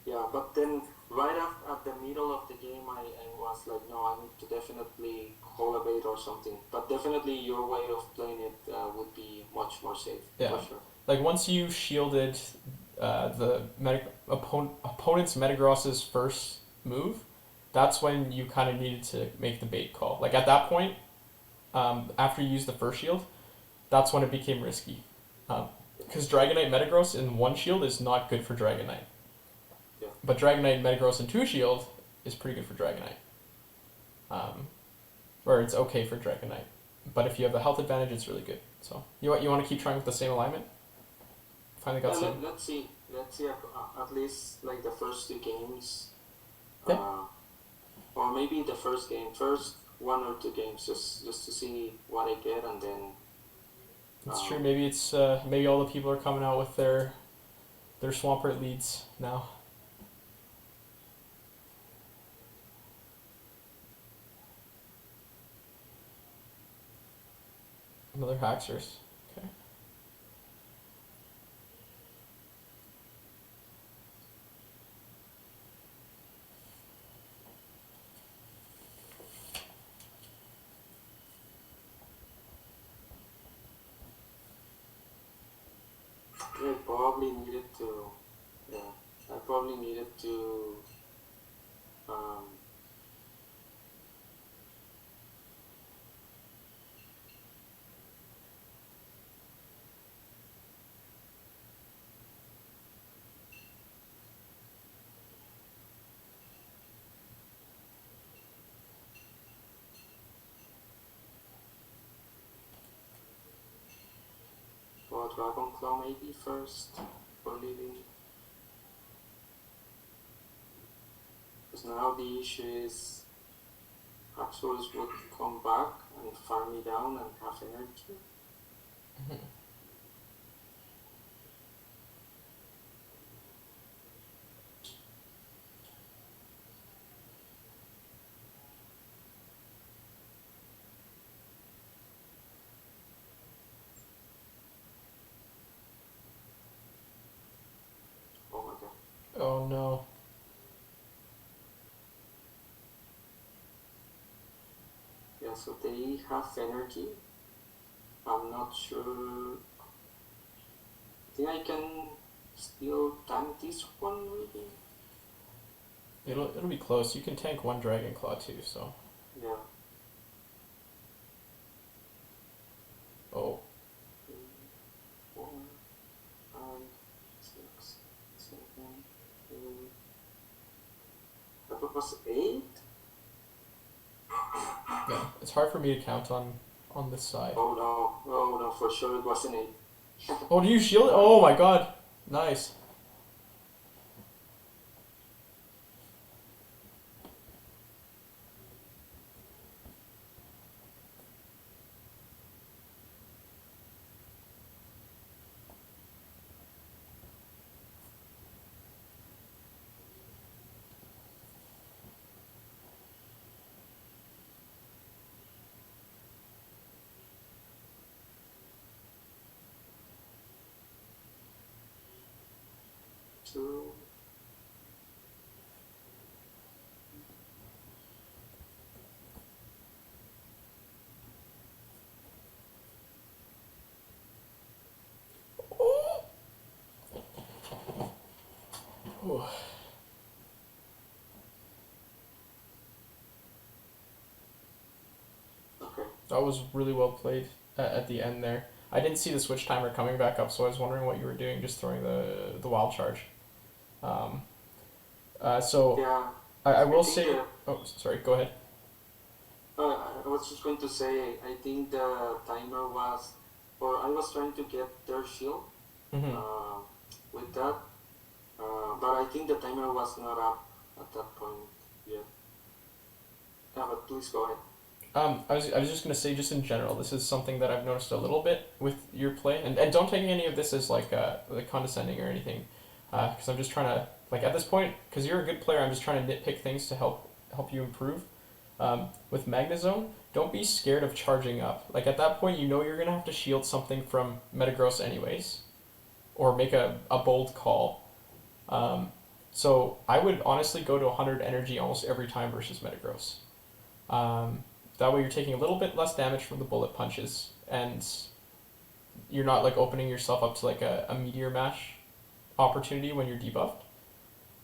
yeah, but then right at the middle of the game, I was like, no, I need to definitely call a bait or something. But definitely your way of playing it would be much more safe. Yeah. For sure. Like once you shielded the opponent's Metagross's first move, that's when you kind of needed to make the bait call. Like at that point, after you use the first shield, that's when it became risky. Because Dragonite Metagross in 1 shield is not good for Dragonite. Yeah. But Dragonite Metagross in 2 shield is pretty good for Dragonite. Or it's okay for Dragonite. But if you have the health advantage, it's really good. So you want to keep trying with the same alignment? Finally got some. Let's see at least like the first 2 games, or maybe the first 1 or 2 games, just to see what I get, and then It's true. Maybe maybe all the people are coming out with their Swampert leads now. Another Haxorus. Okay. I probably needed to, yeah, I probably needed to, um, for Dragon Claw maybe first for leaving. Because now the issue is Haxorus would come back and farm me down and have energy. Oh my god. Oh no. Yeah, so they have energy. I'm not sure. I think I can still tank this one maybe. It'll be close. You can tank one Dragon Claw too, so. Yeah. Oh. 3, 4, 5, 6, 7, 8. I thought it was 8? Yeah. It's hard for me to count on this side. Oh no, for sure it wasn't 8. Oh, do you shield it? Oh my god. Nice. Two. Ooh. Okay. That was really well played at the end there. I didn't see the switch timer coming back up, so I was wondering what you were doing, just throwing the wild charge. So Yeah. I will I think say. Oh, sorry. Go ahead. I was just going to say, I think the timer was, or I was trying to get their shield Mm-hmm. with that, but I think the timer was not up at that point yet. Yeah, but please go ahead. I was just gonna say, just in general, this is something that I've noticed a little bit with your play, and don't take any of this as like condescending or anything, because I'm just trying to like at this point, because you're a good player, I'm just trying to nitpick things to help you improve. With Magnezone, don't be scared of charging up. Like at that point, you know you're gonna have to shield something from Metagross anyways, or make a bold call. So I would honestly go to 100 energy almost every time versus Metagross. That way you're taking a little bit less damage from the bullet punches, and you're not like opening yourself up to like a meteor mash opportunity when you're debuffed.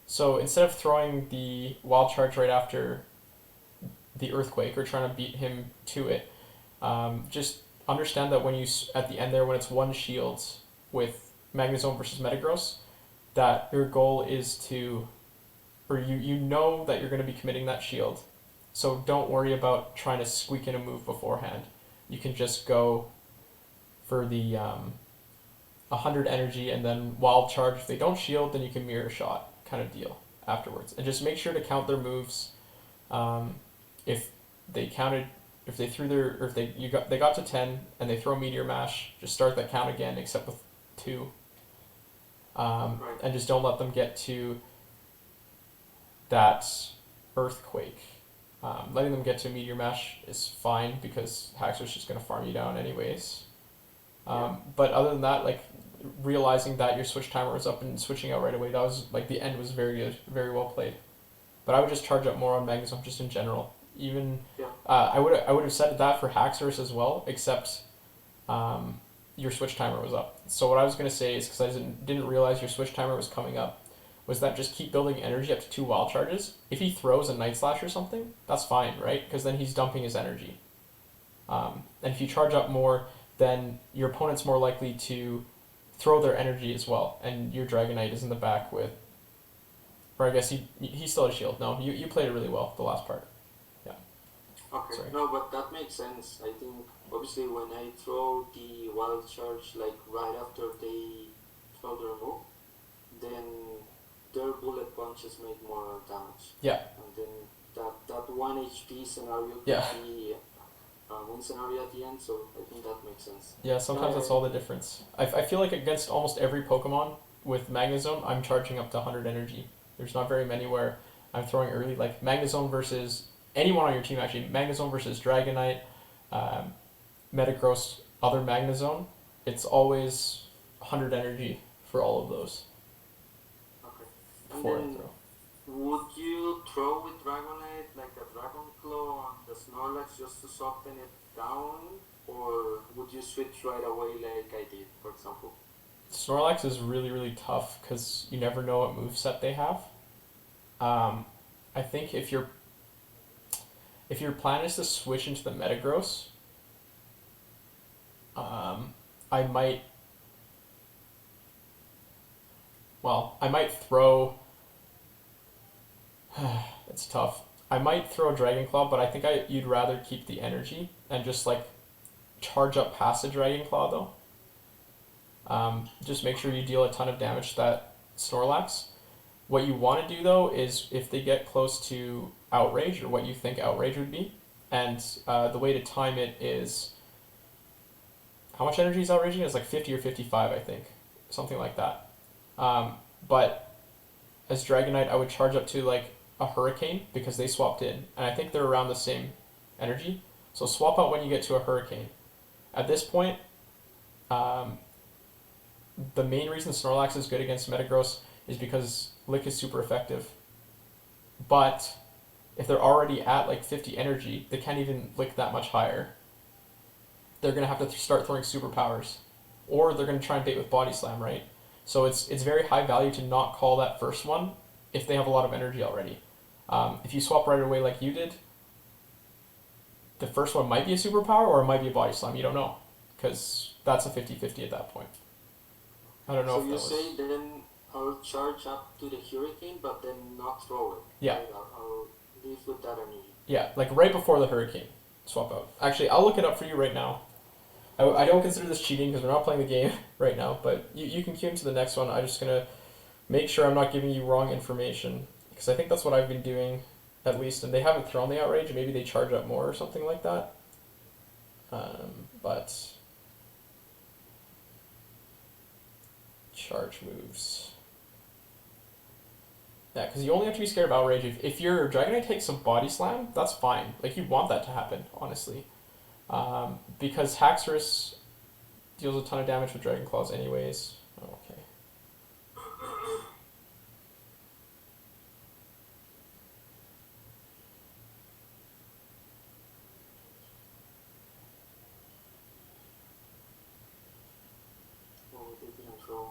So instead of throwing the wild charge right after the earthquake or trying to beat him to it, just understand that when you at the end there when it's one shield with Magnezone versus Metagross, that your goal is to, or you know that you're going to be committing that shield. So don't worry about trying to squeak in a move beforehand. You can just go for the 100 energy and then wild charge. If they don't shield, then you can mirror shot kind of deal afterwards. And just make sure to count their moves. If they counted if they threw their or if they got to 10 and they throw Meteor Mash, just start that count again, except with 2, Right. and just don't let them get to that Earthquake. Letting them get to Meteor Mash is fine because Haxor's just gonna farm you down anyways. But other than that, like realizing that your switch timer was up and switching out right away, that was like the end was very good, very well played. But I would just charge up more on Magnezone just in general. Even Yeah. I would have said that for Haxorus as well, except your switch timer was up. So what I was gonna say is because I didn't realize your switch timer was coming up, was that just keep building energy up to 2 wild charges. If he throws a Night Slash or something, that's fine, right? Because then he's dumping his energy. And if you charge up more, then your opponent's more likely to throw their energy as well, and your Dragonite is in the back with. Or I guess he still had a shield. No, you played it really well the last part. Okay. Sorry. No, but that makes sense. I think obviously when I throw the wild charge like right after they throw their move, then their bullet punches make more damage. Yeah. And then that 1 HP scenario could Yeah. be a win scenario at the end. So I think that makes sense. Yeah, sometimes that's all the difference. I feel like against almost every Pokemon with Magnezone, I'm charging up to 100 energy. There's not very many where I'm throwing early. Like Magnezone versus anyone on your team, actually. Magnezone versus Dragonite, Metagross, other Magnezone. It's always 100 energy for all of those Okay. And before I then throw. would you throw with Dragonite like a Dragon Claw on the Snorlax just to soften it down? Or would you switch right away like I did, for example? Snorlax is really, really tough because you never know what moveset they have. I think if your plan is to switch into the Metagross, I might throw. It's tough. I might throw Dragon Claw, but I think you'd rather keep the energy and just like charge up past the Dragon Claw though. Just make sure you deal a ton of damage to that Snorlax. What you want to do though is if they get close to Outrage or what you think Outrage would be, and the way to time it is how much energy is Outraging? It's like 50 or 55, I think, something like that. But as Dragonite, I would charge up to like a Hurricane because they swapped in, and I think they're around the same energy. So swap out when you get to a Hurricane. At this point, the main reason Snorlax is good against Metagross is because Lick is super effective. But if they're already at like 50 energy, they can't even Lick that much higher. They're going to have to start throwing superpowers. Or they're going to try and bait with Body Slam, right? So it's very high value to not call that first one if they have a lot of energy already. If you swap right away like you did, the first one might be a superpower or it might be a Body Slam. You don't know. Because that's a 50-50 at that point. I don't know So if you that was... say then I'll charge up to the Hurricane, but then not throw it. Yeah. Right? I'll leave with that energy. Yeah, like right before the Hurricane. Swap out. Actually, I'll look it up for you right now. I don't consider this cheating because we're not playing the game right now, but you can queue into the next one. I'm just going to make sure I'm not giving you wrong information because I think that's what I've been doing at least, and they haven't thrown the Outrage. Maybe they charge up more or something like that. But charge moves. Yeah, because you only have to be scared of Outrage. If your Dragonite takes some Body Slam, that's fine. Like, you want that to happen, honestly. Because Haxorus deals a ton of damage with Dragon Claws anyways. Okay. Oh, they didn't throw.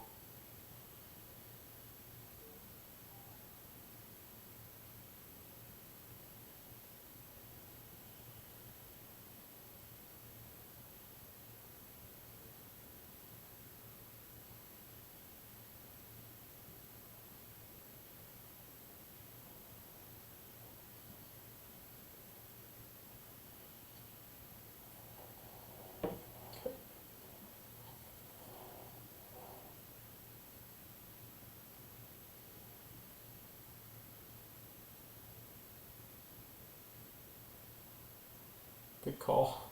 Good call.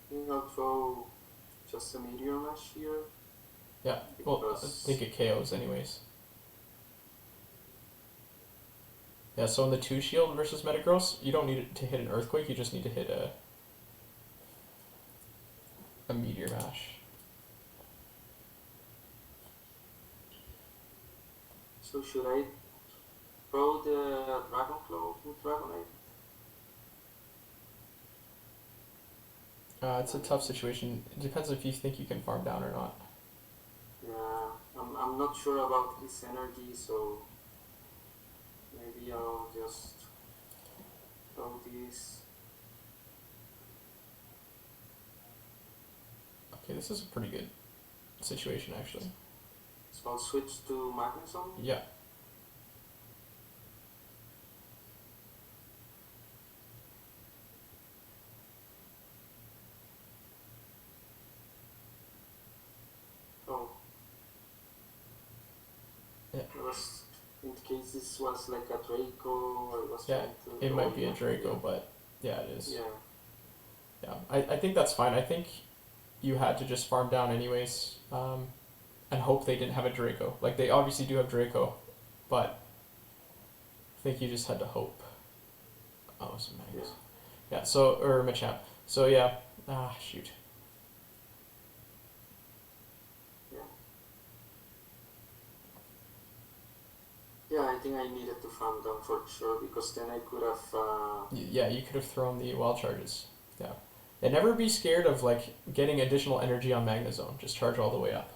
I think I'll throw just a Meteor Mash here. Yeah, well, I think it KOs anyways. Yeah, so in the 2 shield versus Metagross, you don't need it to hit an Earthquake, you just need to hit a Meteor Mash. So should I throw the Dragon Claw with Dragonite? It's a tough situation. It depends if you think you can farm down or not. Yeah, I'm not sure about his energy, so maybe I'll just throw this. Okay, this is a pretty good situation actually. So I'll switch to Magnezone. Yeah. Oh. Yeah. It was, in case this was like a Draco, or it was Yeah, trying to it might be a yeah. Draco, but yeah, it is. Yeah. Yeah, I think that's fine. I think you had to just farm down anyways, and hope they didn't have a Draco. Like, they obviously do have Draco, but I think you just had to hope. Oh, it's a Magnus. Yeah, so, or Machamp. So, yeah, shoot. Yeah, I think I needed to farm down for sure, because then I could have. Yeah, you could have thrown the wild charges. Yeah. And never be scared of, like, getting additional energy on Magnezone. Just charge all the way up.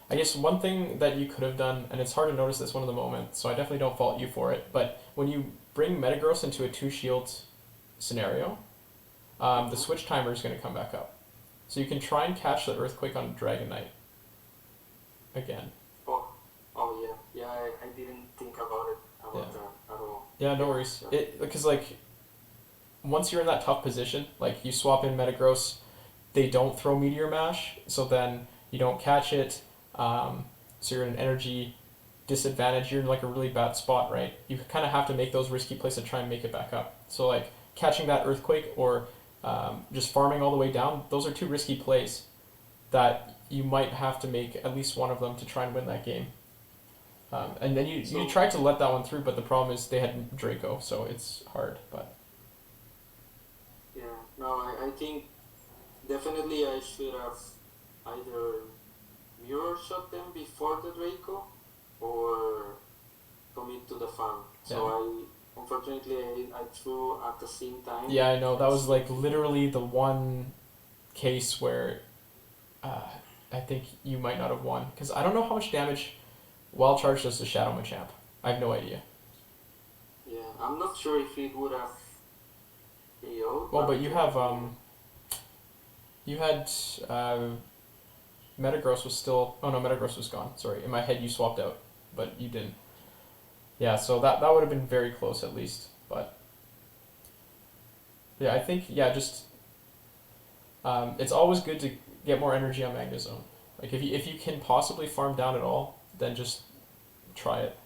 I guess one thing that you could have done, and it's hard to notice this one in the moment, so I definitely don't fault you for it, but when you bring Metagross into a 2 shield scenario, the switch timer is going to come back up. So you can try and catch the Earthquake on Dragonite again. Oh yeah, I didn't think about that at all. Yeah, no worries. Because, like, once you're in that tough position, like, you swap in Metagross, they don't throw Meteor Mash, so then you don't catch it, so you're in an energy disadvantage, you're in, like, a really bad spot, right? You kind of have to make those risky plays to try and make it back up. So, like, catching that Earthquake or just farming all the way down, those are 2 risky plays that you might have to make at least one of them to try and win that game. And then you tried to let that one through, but the problem is they had Draco, so it's hard. But yeah, no, I think definitely I should have either mirror shot them before the Draco or commit to the farm. So unfortunately I threw at the same time. Yeah, I know, that was like literally the one case where I think you might not have won, because I don't know how much damage Wild Charge does to Shadow Machamp. I have no idea. Yeah, I'm not sure if it would have KO'd. Well, but you have you had Metagross was still. Oh no, Metagross was gone. Sorry, in my head you swapped out, but you didn't. Yeah, so that would have been very close at least, but yeah, I think just it's always good to get more energy on Magnezone. Like, if you can possibly farm down at all, then just try it.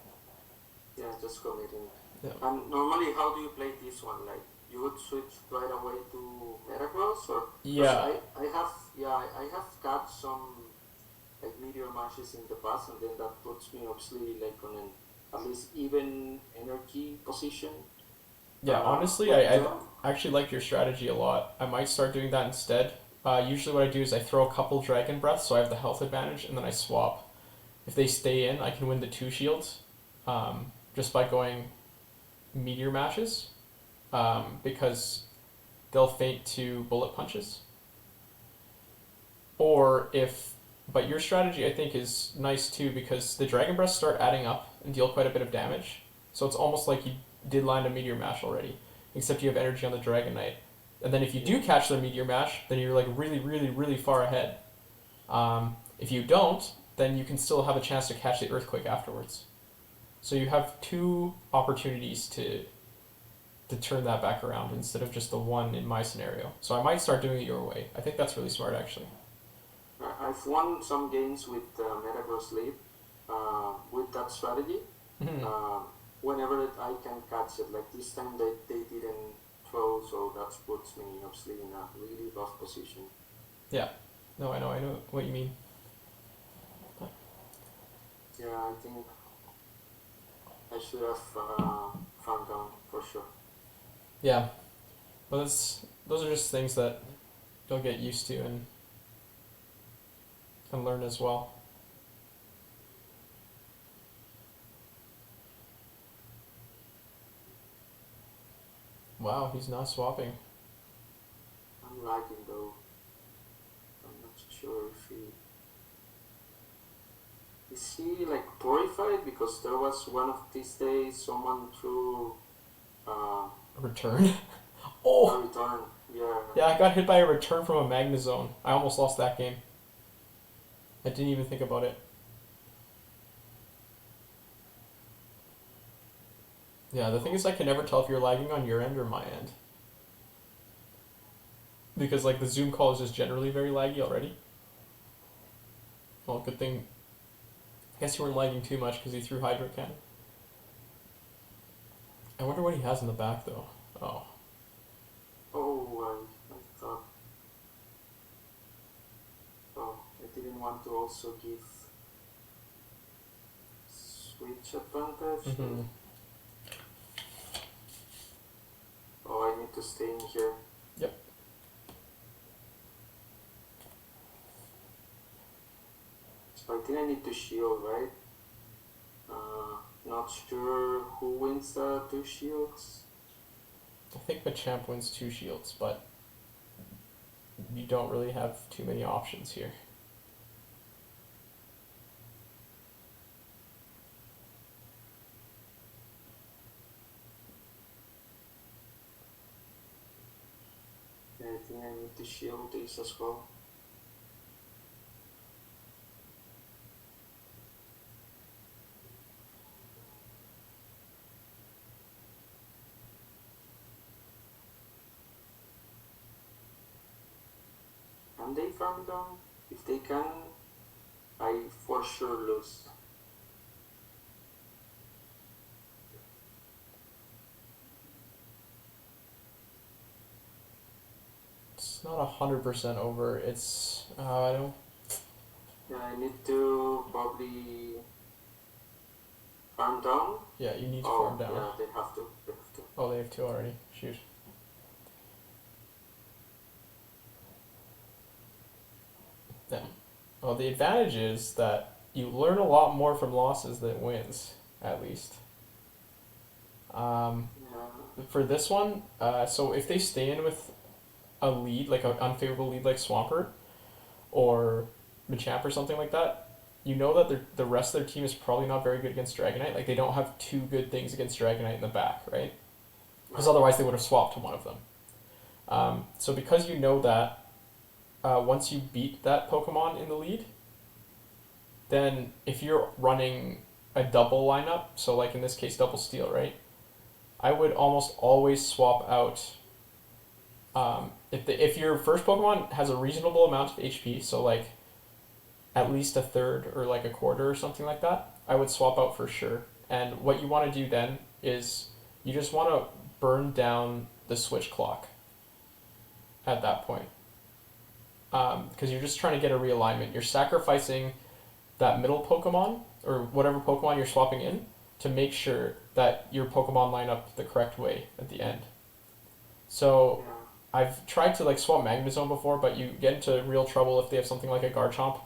Yeah, just committing. Yeah. And normally, how do you play this one? Like, you would switch right away to Metagross, or yeah, I have got some like Meteor Mashes in the past, and then that puts me obviously like on an at least even energy position. Yeah, honestly, I actually like your strategy a lot. I might start doing that instead. Usually what I do is I throw a couple Dragon Breaths so I have the health advantage, and then I swap. If they stay in, I can win the 2 shields just by going Meteor Mashes, because they'll faint to Bullet Punches. But your strategy I think is nice too, because the Dragon Breaths start adding up and deal quite a bit of damage. So it's almost like you did land a Meteor Mash already, except you have energy on the Dragonite. And then if you do catch the Meteor Mash, then you're like really, really, really far ahead. If you don't, then you can still have a chance to catch the Earthquake afterwards. So you have 2 opportunities to turn that back around instead of just the one in my scenario. So I might start doing it your way. I think that's really smart, actually. I've won some games with Metagross late with that strategy. Mhm. Whenever I can catch it, like this time they didn't throw, so that puts me obviously in a really rough position. Yeah. No, I know what you mean. Yeah, I think I should have farmed down for sure. Yeah. But those are just things that you'll get used to and learn as well. Wow, he's not swapping. I'm lagging though. I'm not sure if is he like purified, because there was one of these days someone threw Return. a Oh! return. Yeah. Yeah, I got hit by a return from a Magnezone. I almost lost that game. I didn't even think about it. Yeah, the thing is I can never tell if you're lagging on your end or my end. Because like the Zoom call is just generally very laggy already. Well, good thing. I guess you weren't lagging too much because he threw Hydro Cannon. I wonder what he has in the back though. Oh. Oh, I thought. Oh, I didn't want to also give switch advantage. Mm-hmm. Oh, I need to stay in here. Yep. So I think I need to shield, right? Not sure who wins the 2 shields. I think Machamp wins 2 shields, but you don't really have too many options here. Yeah, I think I need to shield this as well. Can they farm down? If they can, I for sure lose. It's not 100% over. It's I don't. Yeah, I need to probably farm down. Yeah, you need to Oh, farm down. yeah, they have to. They have to. Oh, they have 2 already. Shoot. Then, well, the advantage is that you learn a lot more from losses than wins, at least. Yeah. For this one, so if they stay in with a lead, like an unfavorable lead like Swampert or Machamp or something like that, you know that the rest of their team is probably not very good against Dragonite. Like, they don't have 2 good things against Dragonite in the back, right? Because otherwise they would have swapped to one of them. So because you know that, once you beat that Pokemon in the lead, then if you're running a double lineup, so like in this case double steal, right? I would almost always swap out. If your first Pokemon has a reasonable amount of HP, so like at least a third or like a quarter or something like that, I would swap out for sure. And what you want to do then is you just want to burn down the switch clock at that point. Because you're just trying to get a realignment. You're sacrificing that middle Pokemon or whatever Pokemon you're swapping in to make sure that your Pokemon line up the correct way at the end. So Yeah. I've tried to like swap Magnezone before, but you get into real trouble if they have something like a Garchomp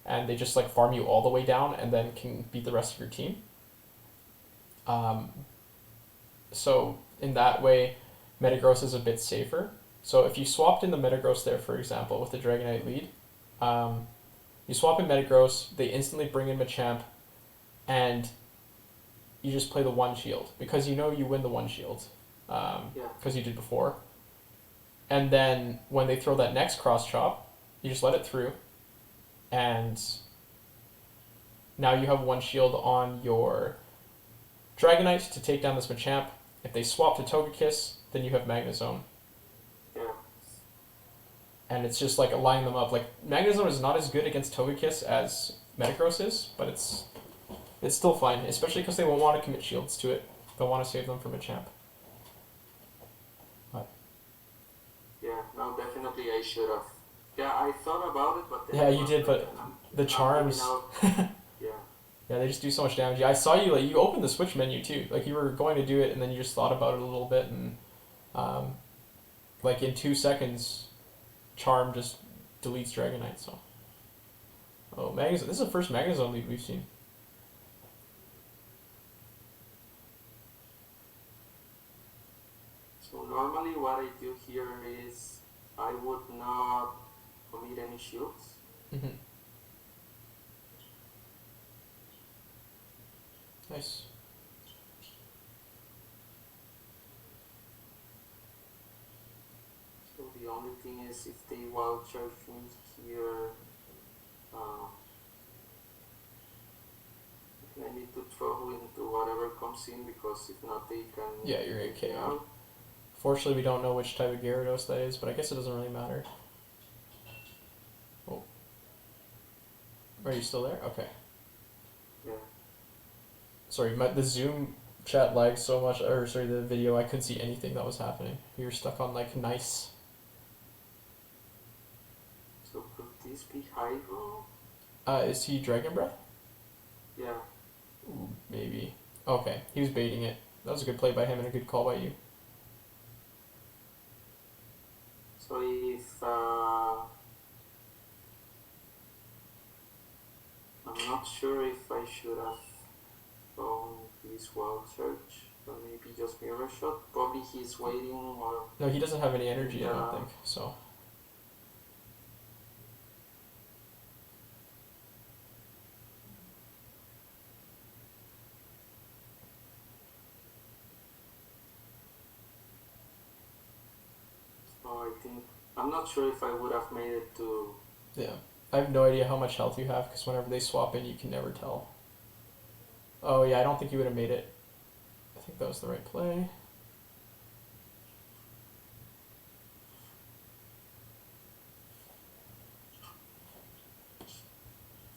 and they just like farm you all the way down and then can beat the rest of your team. So in that way, Metagross is a bit safer. So if you swapped in the Metagross there, for example, with the Dragonite lead, you swap in Metagross, they instantly bring in Machamp, and you just play the 1 shield because you know you win the 1 shield because you did before. And then when they throw that next cross chop, you just let it through, and now you have 1 shield on your Dragonite to take down this Machamp. If they swap to Togekiss, then you have Magnezone. Yeah. and it's just like lining them up. Like Magnezone is not as good against Togekiss as Metagross is, but it's still fine, especially because they won't want to commit shields to it. They'll want to save them from a champ. But Yeah, no, definitely I should have. Yeah, I thought about it, but then yeah, I you was did, like, but I'm the not charms. giving out. Yeah, Yeah, they just do so much damage. I saw you like you opened the switch menu too. Like you were going to do it, and then you just thought about it a little bit, and like in 2 seconds, Charm just deletes Dragonite. So, oh, Magnezone. This is the first Magnezone lead we've seen. so normally what I do here is I would not commit any shields. Mm-hmm. Nice. So the only thing is if they wild charge me here, uh, I need to throw into whatever comes in because if not they can. Yeah, you're a take me KO. out. Fortunately, we don't know which type of Gyarados that is, but I guess it doesn't really matter. Oh. Are you still there? Okay. Yeah. Sorry, the Zoom chat lagged so much, or sorry, the video, I couldn't see anything that was happening. You were stuck on, like, nice. So could this be Hydro? Is he Dragon Breath? Yeah. Ooh, maybe. Okay, he was baiting it. That was a good play by him and a good call by you. So if I'm not sure if I should have thrown this wild charge or maybe just mirror shot. Probably he's waiting or No, he doesn't have any energy, I Yeah. don't think, so. so I think I'm not sure if I would have made it to. Yeah. I have no idea how much health you have, because whenever they swap in, you can never tell. Oh, yeah, I don't think you would have made it. I think that was the right play.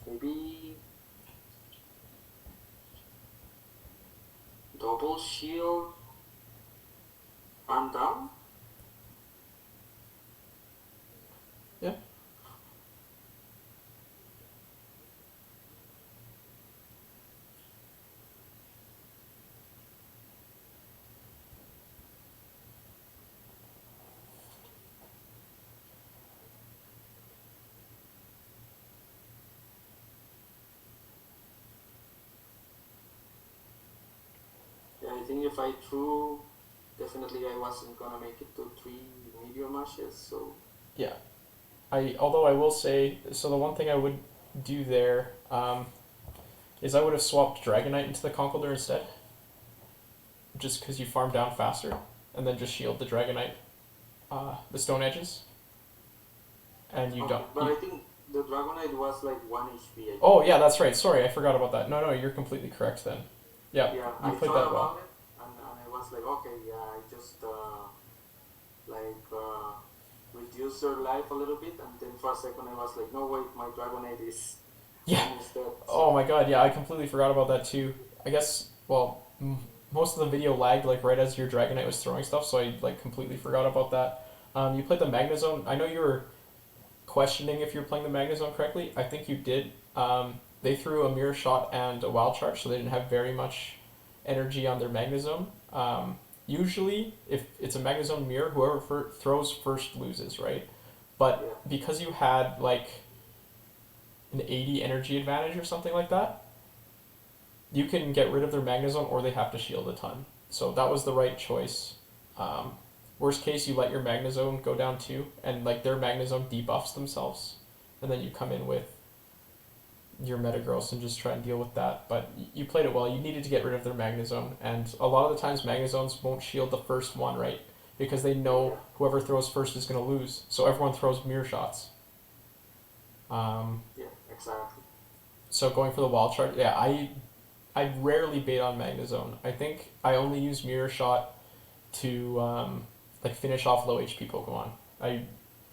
Maybe double shield and down? Yeah. Yeah, I think if I threw, definitely I wasn't gonna make it to 3 meteor mashes, so. Yeah. Although I will say, so the one thing I would do there is I would have swapped Dragonite into the Conkeldurr instead. Just because you farm down faster, and then just shield the Dragonite, the Stone Edges. And you Okay, don't. but I think the Dragonite was like 1 HP. I think. Oh, yeah, that's right. Sorry, I forgot about that. No, you're completely correct then. Yeah, Yeah, you I played thought that well. about it, and I was like, okay, yeah, I just reduced their life a little bit, and then for a second I was like, no wait, my Dragonite is Yeah. almost dead. Oh my god, yeah, I completely forgot about that too. I guess, well, most of the video lagged like right as your Dragonite was throwing stuff, so I like completely forgot about that. You played the Magnezone. I know you were questioning if you were playing the Magnezone correctly. I think you did. They threw a Mirror Shot and a Wild Charge, so they didn't have very much energy on their Magnezone. Usually, if it's a Magnezone Mirror, whoever throws first loses, right? But Yeah. because you had like an 80 energy advantage or something like that, you can get rid of their Magnezone or they have to shield a ton. So that was the right choice. Worst case, you let your Magnezone go down too, and like their Magnezone debuffs themselves, and then you come in with your Metagross and just try and deal with that. But you played it well. You needed to get rid of their Magnezone, and a lot of the times Magnezones won't shield the first one, right? Because they know whoever throws first is going to lose. So everyone throws mirror shots. Yeah, exactly. So going for the wild charge, yeah, I rarely bait on Magnezone. I think I only use mirror shot to like finish off low HP Pokemon. I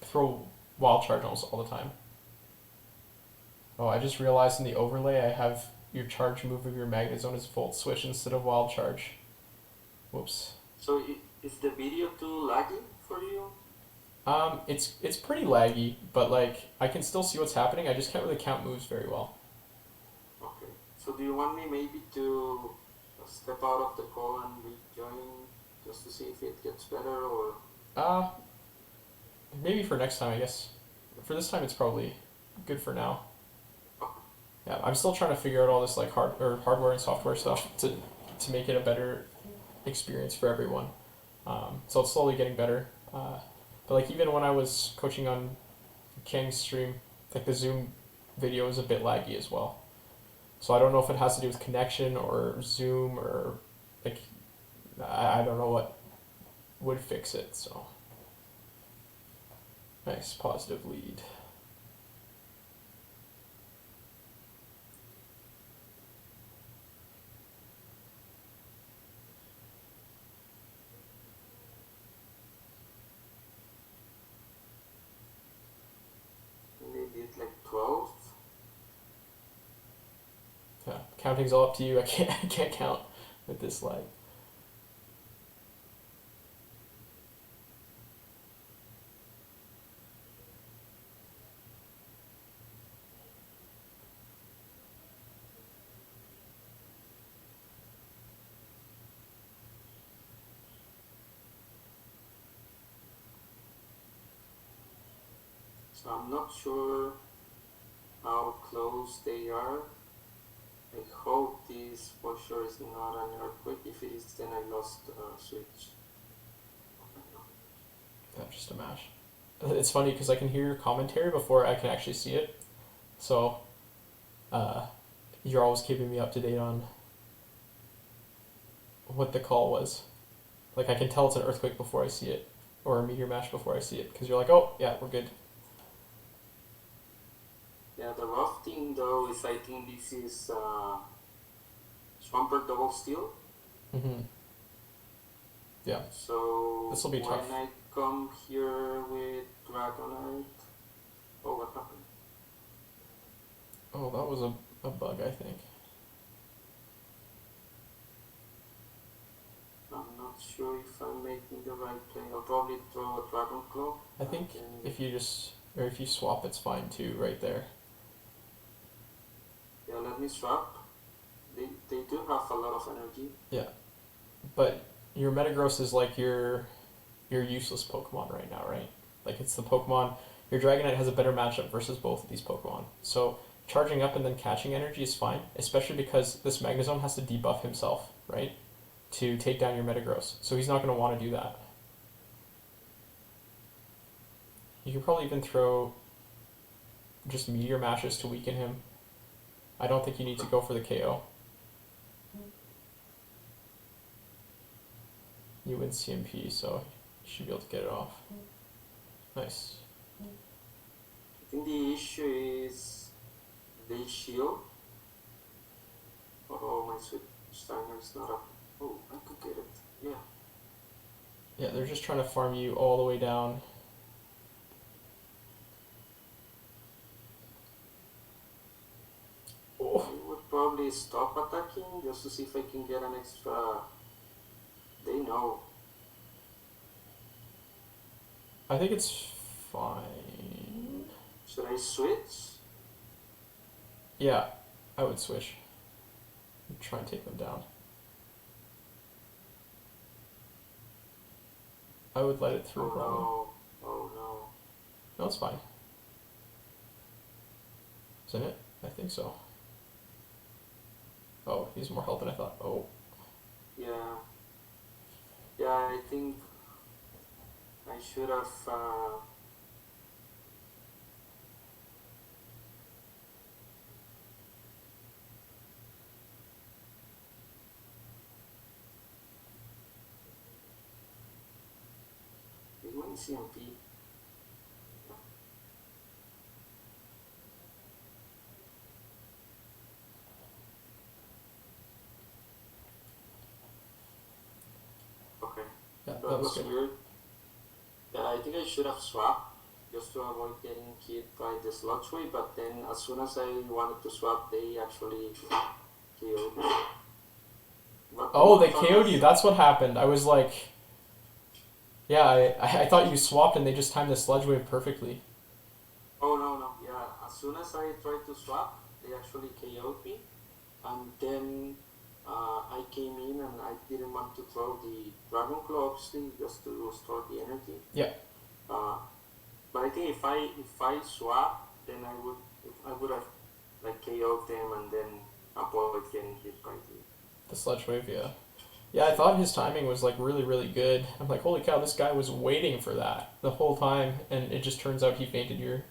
throw wild charge almost all the time. Oh, I just realized in the overlay I have your charge move of your Magnet Zone is Volt Switch instead of Wild Charge. Whoops. So is the video too laggy for you? It's pretty laggy, but like I can still see what's happening. I just can't really count moves very well. Okay. So do you want me maybe to step out of the call and rejoin just to see if it gets better, or? Uh, Maybe for next time, I guess. For this time, it's probably good for now. Yeah, I'm still trying to figure out all this like hardware and software stuff to make it a better experience for everyone. So it's slowly getting better. But like even when I was coaching on Kang's stream, like the Zoom video is a bit laggy as well. So I don't know if it has to do with connection or Zoom or like I don't know what would fix it. So nice positive lead. Maybe it's like 12. Yeah, counting's all up to you. I can't count with this lag. So I'm not sure how close they are. I hope this for sure is not an earthquake. If it is, then I lost switch. Yeah, just a mash. It's funny because I can hear your commentary before I can actually see it. So, you're always keeping me up to date on what the call was. Like I can tell it's an earthquake before I see it, or a meteor mash before I see it, because you're like, oh yeah, we're good. Yeah, the rough thing though is I think this is Swampert double steel. Mm-hmm. Yeah. So This will be when tough. I come here with Dragonite, oh, what happened? Oh, that was a bug, I think. I'm not sure if I'm making the right play. I'll probably throw a Dragon Claw. I think if you swap, it's fine too, right there. Yeah, let me swap. They do have a lot of energy. Yeah, but your Metagross is like your useless Pokemon right now, right? Like it's the Pokemon. Your Dragonite has a better matchup versus both of these Pokemon. So charging up and then catching energy is fine, especially because this Magnezone has to debuff himself, right? To take down your Metagross. So he's not going to want to do that. You could probably even throw just Meteor Mashes to weaken him. I don't think you need to go for the KO. You win CMP, so you should be able to get it off. Nice. I think the issue is they shield. Oh, my Switch timer is not up. Oh, I could get it. Yeah. Yeah, they're just trying to farm you all the way down. Oh. I would probably stop attacking just to see if I can get an extra. They know. I think it's fine. Should I switch? Yeah, I would switch. Try and take them down. I would let it through. Oh no. Oh no. No, it's fine. Isn't it? I think so. Oh, he's more health than I thought. Oh. Yeah. Yeah, I think I should have. It went CMP. Okay. Yeah, That that was was good. weird. Yeah, I think I should have swapped just to avoid getting hit by the sludge wave. But then as soon as I wanted to swap, they actually KO'd me. But Oh, they Thunder's- KO'd you. That's what happened. I was like, yeah, I thought you swapped and they just timed the sludge wave perfectly. Oh no, yeah. As soon as I tried to swap, they actually KO'd me, and then I came in and I didn't want to throw the Dragon Claw, obviously, just to store the energy. Yeah. But I think if I swap, then I would have like KO'd them and then avoid getting hit by The sludge wave, yeah. Yeah, I thought his timing was like really, really good. I'm like, holy cow, this guy was waiting for that the whole time, and it just turns out he fainted your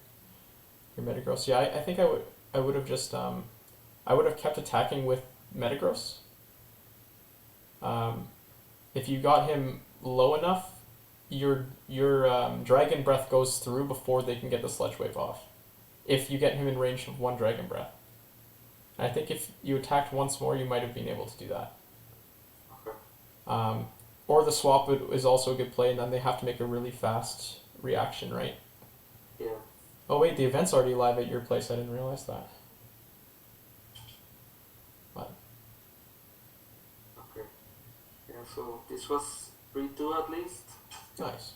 Metagross. Yeah, I think I would have just I would have kept attacking with Metagross. If you got him low enough, your Dragon Breath goes through before they can get the Sludge Wave off. If you get him in range of one Dragon Breath. And I think if you attacked once more, you might have been able to do that. Okay. Or the swap is also a good play, and then they have to make a really fast reaction, right? Yeah. Oh wait, the event's already live at your place. I didn't realize that. What? Okay. Yeah, so this was 3-2 at least. Nice.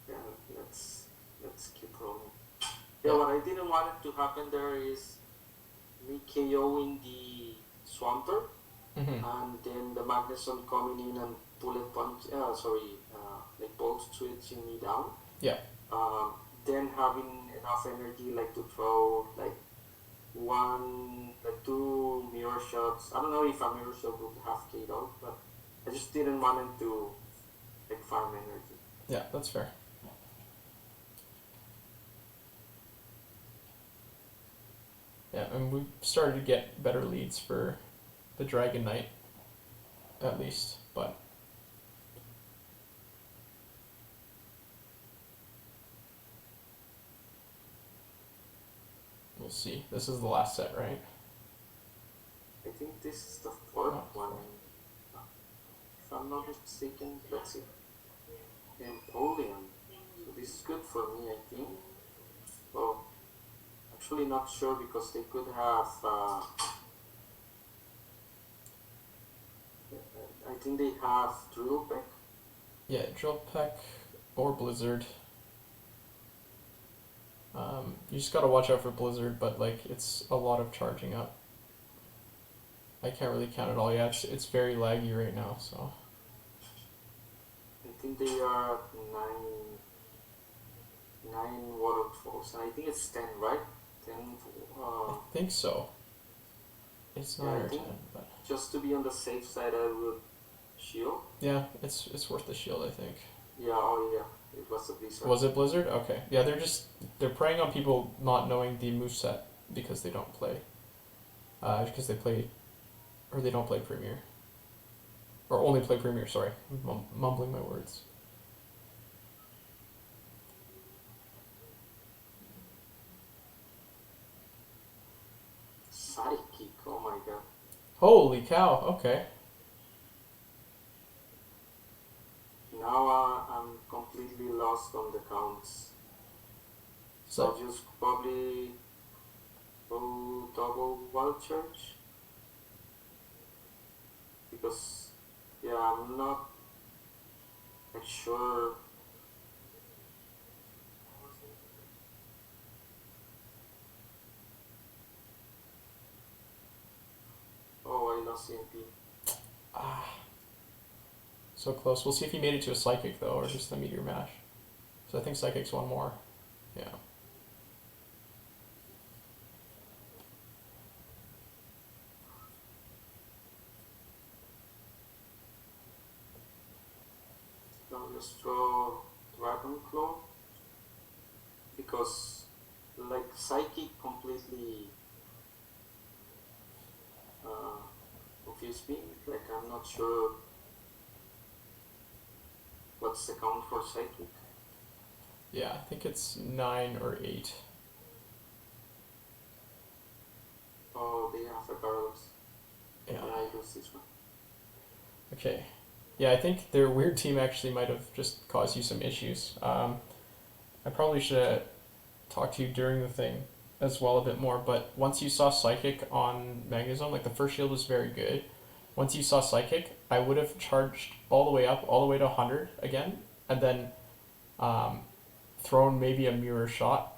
Yeah, let's keep rolling. Yeah, what I didn't want it to happen there is me KOing the Swampert, Mm-hmm. and then the Magneson coming in and bullet punch, like bolt switching me down. Yeah. Then having enough energy like to throw like two mirror shots. I don't know if a mirror shot would have KO'd, but I just didn't want him to like farm energy. Yeah, that's fair. Yeah, and we've started to get better leads for the Dragonite, at least, but we'll see. This is the last set, right? I think this is the fourth Oh, one. If I'm not mistaken, let's see. Empoleon. So this is good for me, I think. Well, actually not sure because they could have. I think they have Drillpeck. Yeah, Drill Peck or Blizzard. You just gotta watch out for Blizzard, but like it's a lot of charging up. I can't really count it all. Yeah, it's very laggy right now, so. I think they are at nine waterfalls, and I think it's 10, right? 10. I think so. It's Yeah, 9 I or 10, think- but Just to be on the safe side, I would shield. yeah, it's worth the shield, I think. Yeah, oh yeah, it was a Blizzard. Was it Blizzard? Okay. Yeah, they're preying on people not knowing the moveset because they don't play. Because they don't play Premier. Or only play Premier, sorry. I'm mumbling my words. Psychic, oh my god. Holy cow, okay. Now I'm completely lost on the counts. So So, I'll just probably go double Wild Church. Because, yeah, I'm not like sure. Oh, I lost CMP. so close. We'll see if he made it to a Psychic, though, or just the Meteor Mash. So I think Psychic's one more. Yeah. I'll just draw Dragon Claw. Because, like, Psychic completely confused me. Like, I'm not sure what's the count for Psychic. Yeah, I think it's 9 or 8. Oh, they have a Garrus. Yeah. I lose this one. Okay. Yeah, I think their weird team actually might have just caused you some issues. I probably should have talked to you during the thing as well a bit more, but once you saw Psychic on Magnezone, like the first shield was very good. Once you saw Psychic, I would have charged all the way up, all the way to 100 again, and then thrown maybe a mirror shot.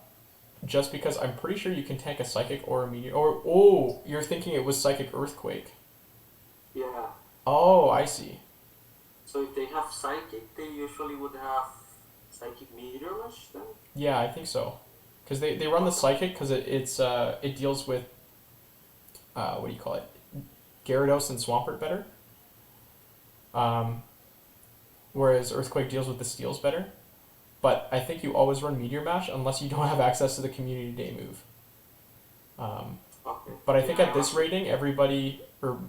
Just because I'm pretty sure you can tank a Psychic or a Meteor. Or, oh, you're thinking it was Psychic Earthquake. Yeah. Oh, I see. So if they have Psychic, they usually would have Psychic Meteor Rush then? Yeah, I think so. Because they run the Psychic because it deals with, what do you call it? Gyarados and Swampert better. Whereas Earthquake deals with the Steels better. But I think you always run Meteor Mash unless you don't have access to the Community Day move. Okay. But I think at this rating, everybody, or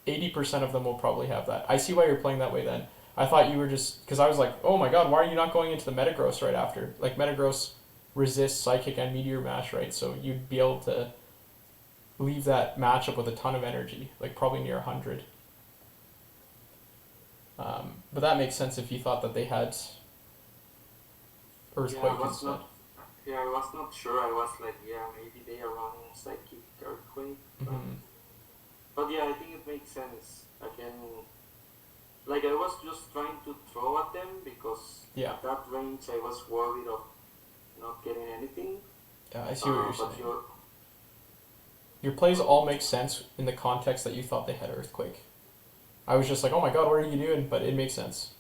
80% of them will probably have that. I see why you're playing that way then. I thought you were just, because I was like, oh my god, why are you not going into the Metagross right after? Like, Metagross resists Psychic and Meteor Mash, right? So you'd be able to leave that matchup with a ton of energy, like probably near 100. But that makes sense if you thought that they had Earthquake instead. I was not sure. I was like, yeah, maybe they are running Psychic Earthquake. But yeah, I think it makes sense. Again, like I was just trying to throw at them because at that range I was worried of not getting anything. Yeah, I see what you're saying. Your plays all make sense in the context that you thought they had Earthquake. I was just like, oh my god, what are you doing? But it makes sense.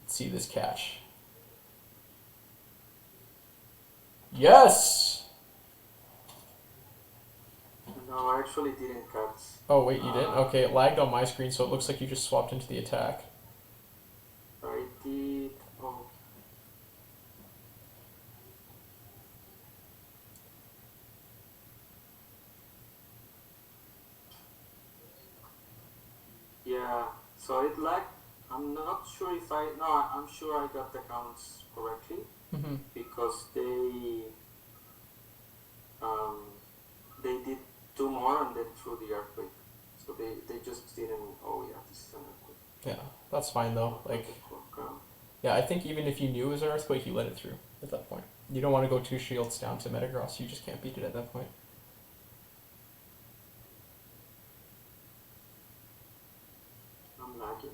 Let's see this catch. Yes! No, I actually didn't catch. Oh wait, you didn't? Okay, it lagged on my screen, so it looks like you just swapped into the attack. I did. Oh. Yeah, so it lagged. I'm not sure if I'm sure I got the counts correctly because they did two more and then threw the Earthquake. So they just didn't, oh yeah, this is an Earthquake. Yeah, that's fine though. Like, yeah, I think even if you knew it was an Earthquake, you let it through at that point. You don't want to go 2 shields down to Metagross. You just can't beat it at that point. I'm lagging.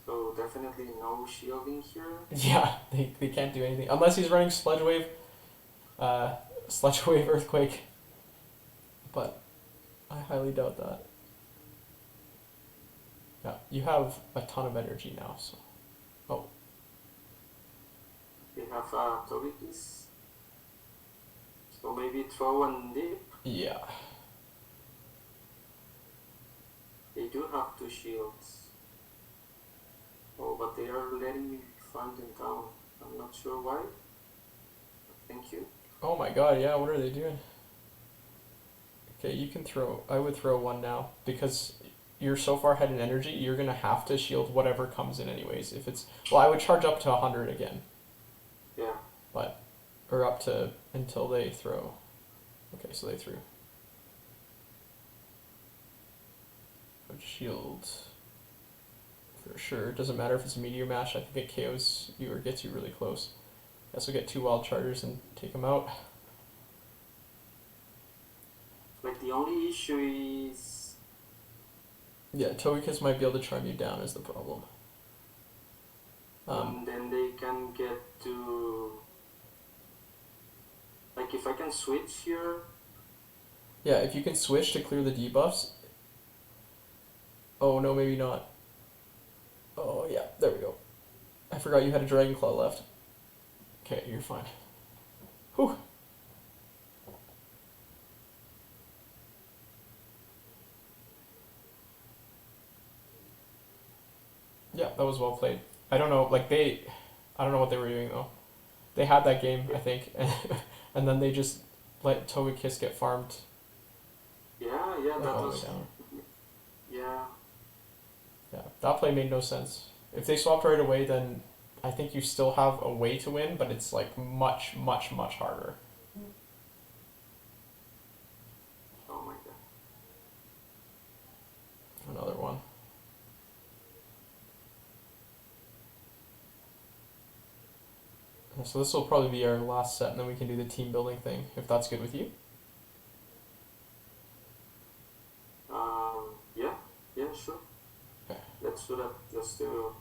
So definitely no shielding here. Yeah, they can't do anything. Unless he's running Sludge Wave Earthquake. But I highly doubt that. Yeah, you have a ton of energy now, so. Oh. They have Togekiss. So maybe throw and dip. Yeah. They do have 2 shields. Oh, but they are letting me farm them down. I'm not sure why. Thank you. Oh my god, yeah, what are they doing? Okay, you can throw. I would throw 1 now because you're so far ahead in energy, you're going to have to shield whatever comes in anyways. If it's, well, I would charge up to 100 again. Yeah. But, or up to, until they throw. Okay, so they threw. Would shield. For sure. It doesn't matter if it's a Meteor Mash, I think it KOs you or gets you really close. Yeah, so get 2 Wild Chargers and take them out. Like the only issue is... Yeah, Togekiss might be able to charm you down is the problem. And then they can get to... Like if I can switch here... Yeah, if you can switch to clear the debuffs... Oh, no, maybe not. Oh, yeah, there we go. I forgot you had a Dragon Claw left. Okay, you're fine. Whew. Yeah, that was well played. I don't know, like I don't know what they were doing though. They had that game, I think, and then they just let Togekiss get farmed. Yeah, that was... Down. Yeah. Yeah, that play made no sense. If they swapped right away, then I think you still have a way to win, but it's like much, much, much harder. Oh my god. Another one. So this will probably be our last set, and then we can do the team building thing, if that's good with you. Yeah, yeah, sure. Okay. Let's do that. Just to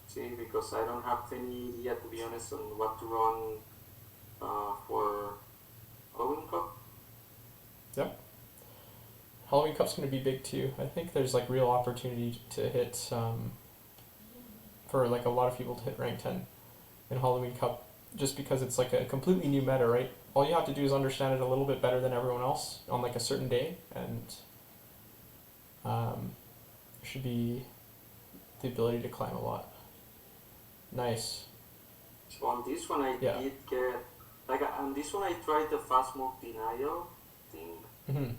see, because I don't have any idea, to be honest, on what to run for Halloween Cup. Halloween Cup's going to be big too. I think there's like real opportunity to hit for like a lot of people to hit rank 10 in Halloween Cup, just because it's like a completely new meta, right? All you have to do is understand it a little bit better than everyone else on like a certain day, and should be the ability to climb a lot. Nice. So on this one I Yeah. did get, like on this one I tried the fast move denial thing. Mm-hmm.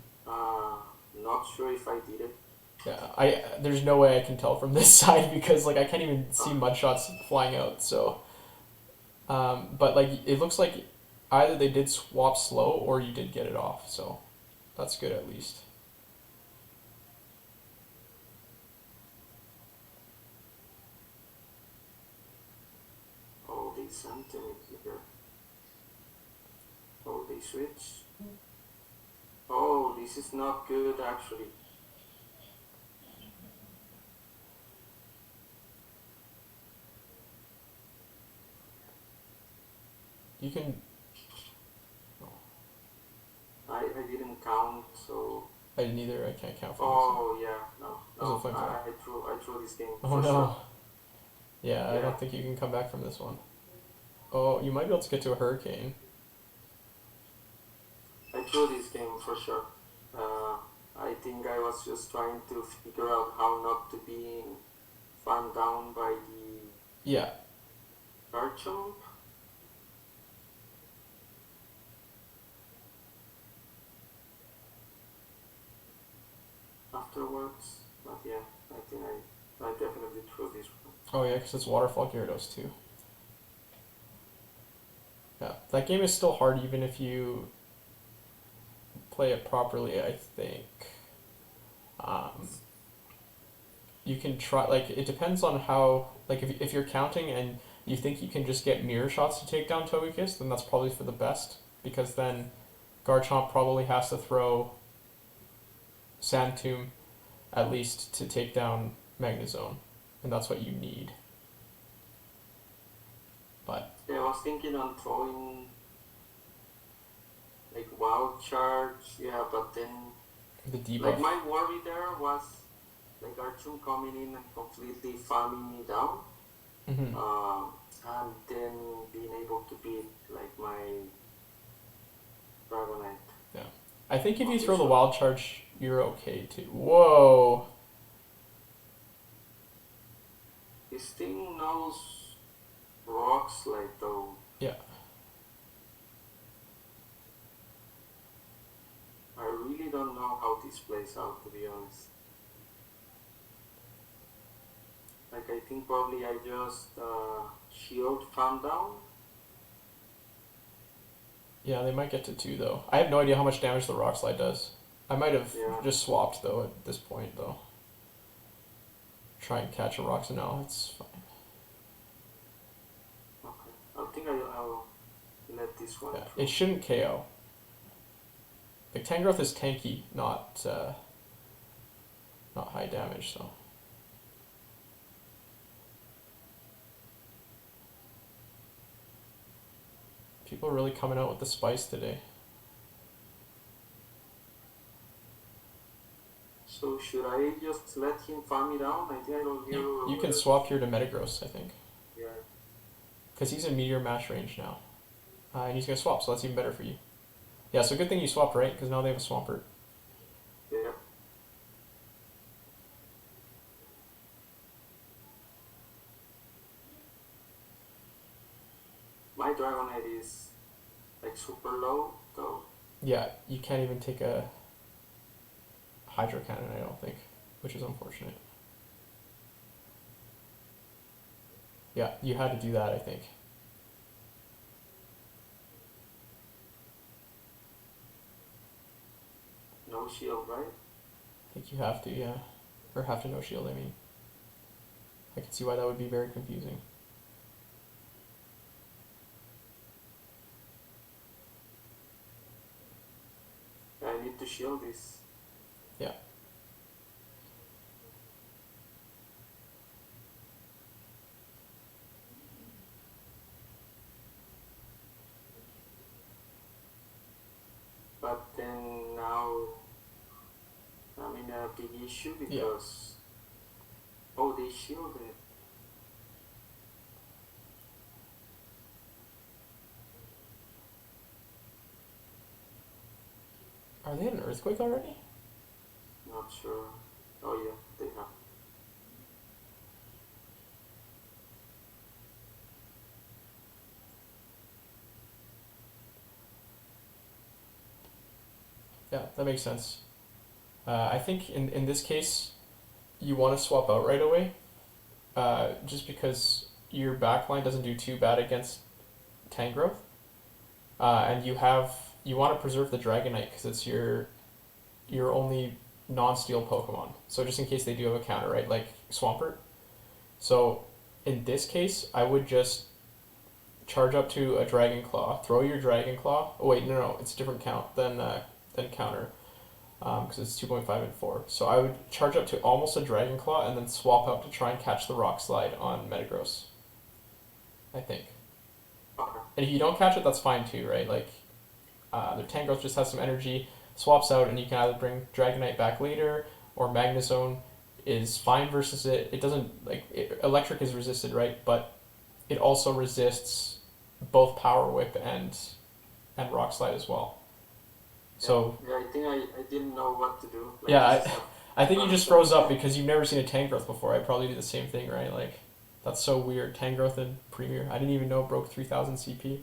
Not sure if I did it. Yeah, there's no way I can tell from this side because like I can't even see mud shots flying out. So, but like it looks like either they did swap slow or you did get it off. So, that's good at least. Oh, they sent me here. Oh, they switch. Oh, this is not good actually. You can. I didn't count, so. I didn't either. I can't count for Oh yeah, no, Was it flamethrower? I threw this game. Oh for no. Sure. Yeah, I Yeah. don't think you can come back from this one. Oh, you might be able to get to a hurricane. I threw this game for sure. I think I was just trying to figure out how not to be farmed down by the Yeah. Garchomp. Afterwards, but yeah, I think I definitely threw this one. Oh yeah, because it's Waterfall Gyarados too. Yeah, that game is still hard even if you play it properly, I think. You can try, like, it depends on how, like, if you're counting and you think you can just get mirror shots to take down Togekiss, then that's probably for the best, because then Garchomp probably has to throw Sand Tomb at least to take down Magnezone, and that's what you need. But Yeah, I was thinking on throwing like wild charge, yeah, but then the debuff. like my worry there was like Archum coming in and completely farming me down, Mm-hmm. and then being able to beat like my Dragonite. I think if you throw the wild charge, you're okay too. Whoa! This thing knows Rock Slide though. Yeah. I really don't know how this plays out, to be honest. Like I think probably I just shield farm down. Yeah, they might get to 2 though. I have no idea how much damage the Rock Slide does. I might have Yeah. just swapped though at this point though. Try and catch a Rock, so no, it's fine. Okay. I think I'll let this one Yeah, through. it shouldn't KO. Like Tangrowth is tanky, not high damage, so. People are really coming out with the spice today. So should I just let him farm me down? I think I don't hear. You can swap here to Metagross, I think. Yeah. Because he's in Meteor Mash range now. And he's going to swap, so that's even better for you. Yeah, so good thing you swapped, right? Because now they have a Swampert. Yeah. My Dragonite is like super low, though. Yeah, you can't even take a Hydro Cannon, I don't think, which is unfortunate. Yeah, you had to do that, I think. No shield, right? I think you have to, yeah. Or have to no shield, I mean. I can see why that would be very confusing. need to shield this. Yeah. But then now I'm in a big issue because oh, they shielded. Are they an earthquake already? Not sure. Oh yeah, they have. Yeah, that makes sense. I think in this case, you want to swap out right away, just because your backline doesn't do too bad against Tangrowth, and you want to preserve the Dragonite because it's your only non-steel Pokemon. So just in case they do have a counter, right, like Swampert. So in this case, I would just charge up to a Dragon Claw, throw your Dragon Claw. Oh wait, no, it's a different count than counter, because it's 2.5 and 4. So I would charge up to almost a Dragon Claw and then swap out to try and catch the Rock Slide on Metagross, I think. Okay. And if you don't catch it, that's fine too, right? Like, the Tangrowth just has some energy, swaps out, and you can either bring Dragonite back later, or Magnezone is fine versus it. It doesn't, like, Electric is resisted, right? But it also resists both Power Whip and Rock Slide as well. So yeah, I think I didn't know what to do. Like, yeah, I think you just froze up because you've never seen a Tangrowth before. I'd probably do the same thing, right? Like, that's so weird. Tangrowth in Premier. I didn't even know it broke 3000 CP.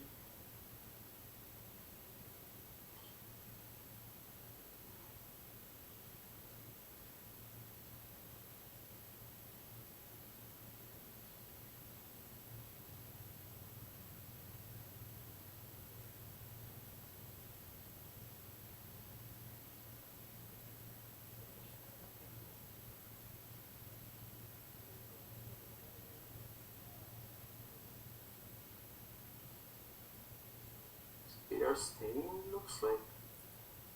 they are staying, looks like.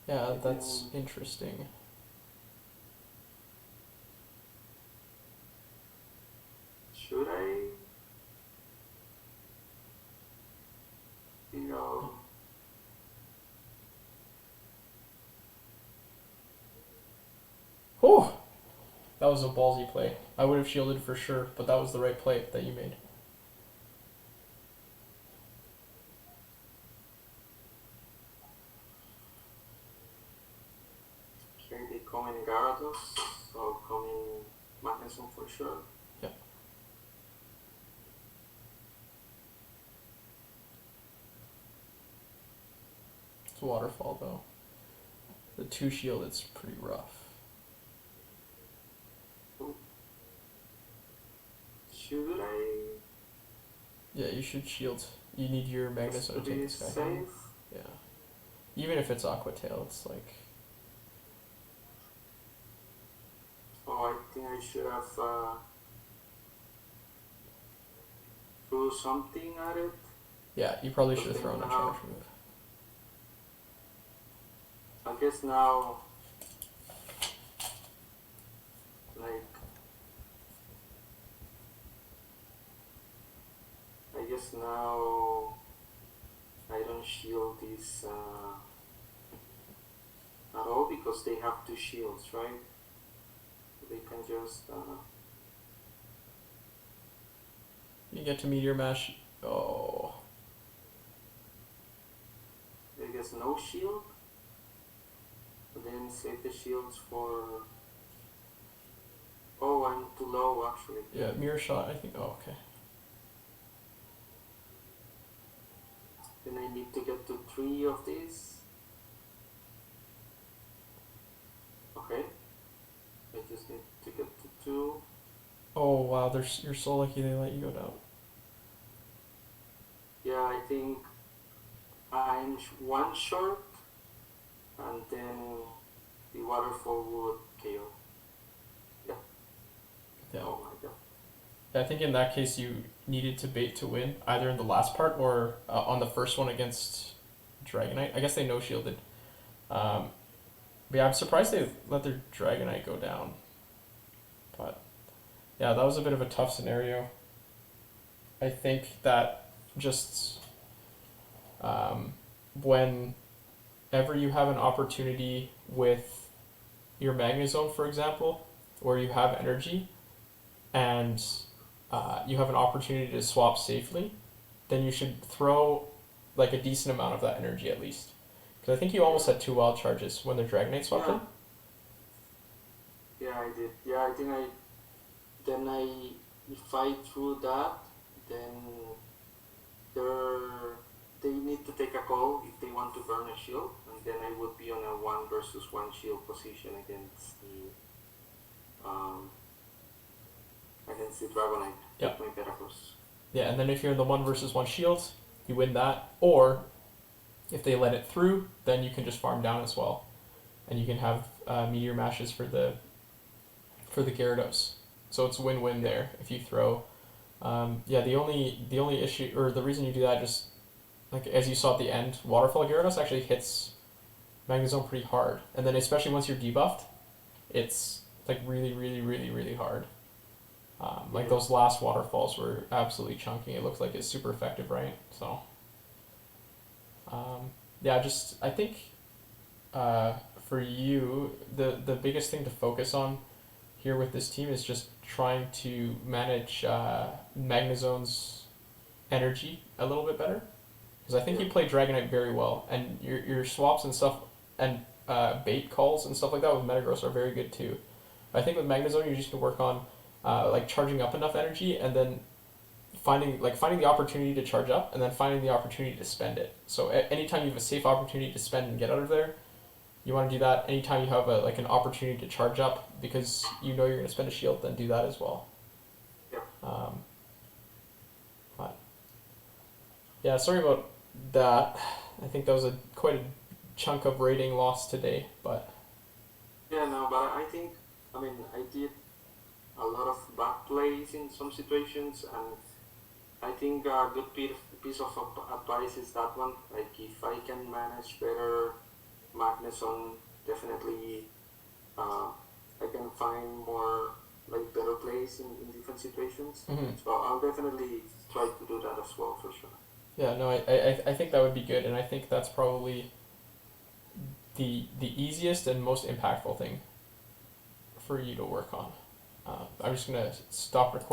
Yeah, that's interesting. Should I? You know. Whew! That was a ballsy play. I would have shielded for sure, but that was the right play that you made. Okay, they come in Gyarados, so come in Magnezone for sure. Yeah. It's Waterfall though. The 2 shield, it's pretty rough. Should I? Yeah, you should shield. You need your Magnezone to take this guy safe? home. Yeah. Even if it's Aqua Tail, it's like... Oh, I think I should have threw something at it. Yeah, you probably should have thrown a charge move. I guess now, like, I guess now I don't shield this at all because they have 2 shields, right? They can just You get to Meteor Mash. Oh. I guess no shield. Then save the shields for. Oh, I'm too low actually. Yeah, Mirror Shot, I think. Oh, okay. Then I need to get to 3 of these. Okay. I just need to get to 2. Oh, wow, you're so lucky they let you go down. Yeah, I think I'm 1 short, and then the waterfall would KO. Yeah. Yeah. Oh my god. I think in that case you needed to bait to win, either in the last part or on the first one against Dragonite. I guess they no-shielded. But yeah, I'm surprised they let their Dragonite go down. But yeah, that was a bit of a tough scenario. I think that just whenever you have an opportunity with your Magnezone, for example, where you have energy and you have an opportunity to swap safely, then you should throw like a decent amount of that energy at least. Because I think you almost had 2 wild charges when the Dragonite swapped Yeah. in. Yeah, I did. Yeah, I think then if I threw that, then they need to take a call if they want to burn a shield, and then I would be on a 1 versus 1 shield position um, against the Dragonite Yep. with my Veracruz. Yeah, and then if you're in the 1 versus 1 shield, you win that. Or if they let it through, then you can just farm down as well, and you can have meteor mashes for the Gyarados. So it's win-win there if you throw. The only issue or the reason you do that, just like as you saw at the end, Waterfall Gyarados actually hits Magnezone pretty hard, and then especially once you're debuffed, it's like really, really, really, really hard. Like those last waterfalls were absolutely chunky. It looked like it's super effective, right? So, I think for you, the biggest thing to focus on here with this team is just trying to manage Magnezone's energy a little bit better. Because I think you play Dragonite very well, and your swaps and stuff, and bait calls and stuff like that with Metagross are very good too. I think with Magnezone, you just can work on like charging up enough energy, and then finding the opportunity to charge up, and then finding the opportunity to spend it. So anytime you have a safe opportunity to spend and get out of there, you want to do that. Anytime you have an opportunity to charge up because you know you're going to spend a shield, then do that as well. Yeah. But yeah, sorry about that. I think that was quite a chunk of rating lost today, but Yeah, no, but I did a lot of back plays in some situations, and I think a good piece of advice is that one. Like, if I can manage better Magneson, definitely I can find more like better plays in different situations. So I'll definitely try to do that as well for sure. yeah, no, I think that would be good, and I think that's probably the easiest and most impactful thing for you to work on. I'm just gonna stop recording.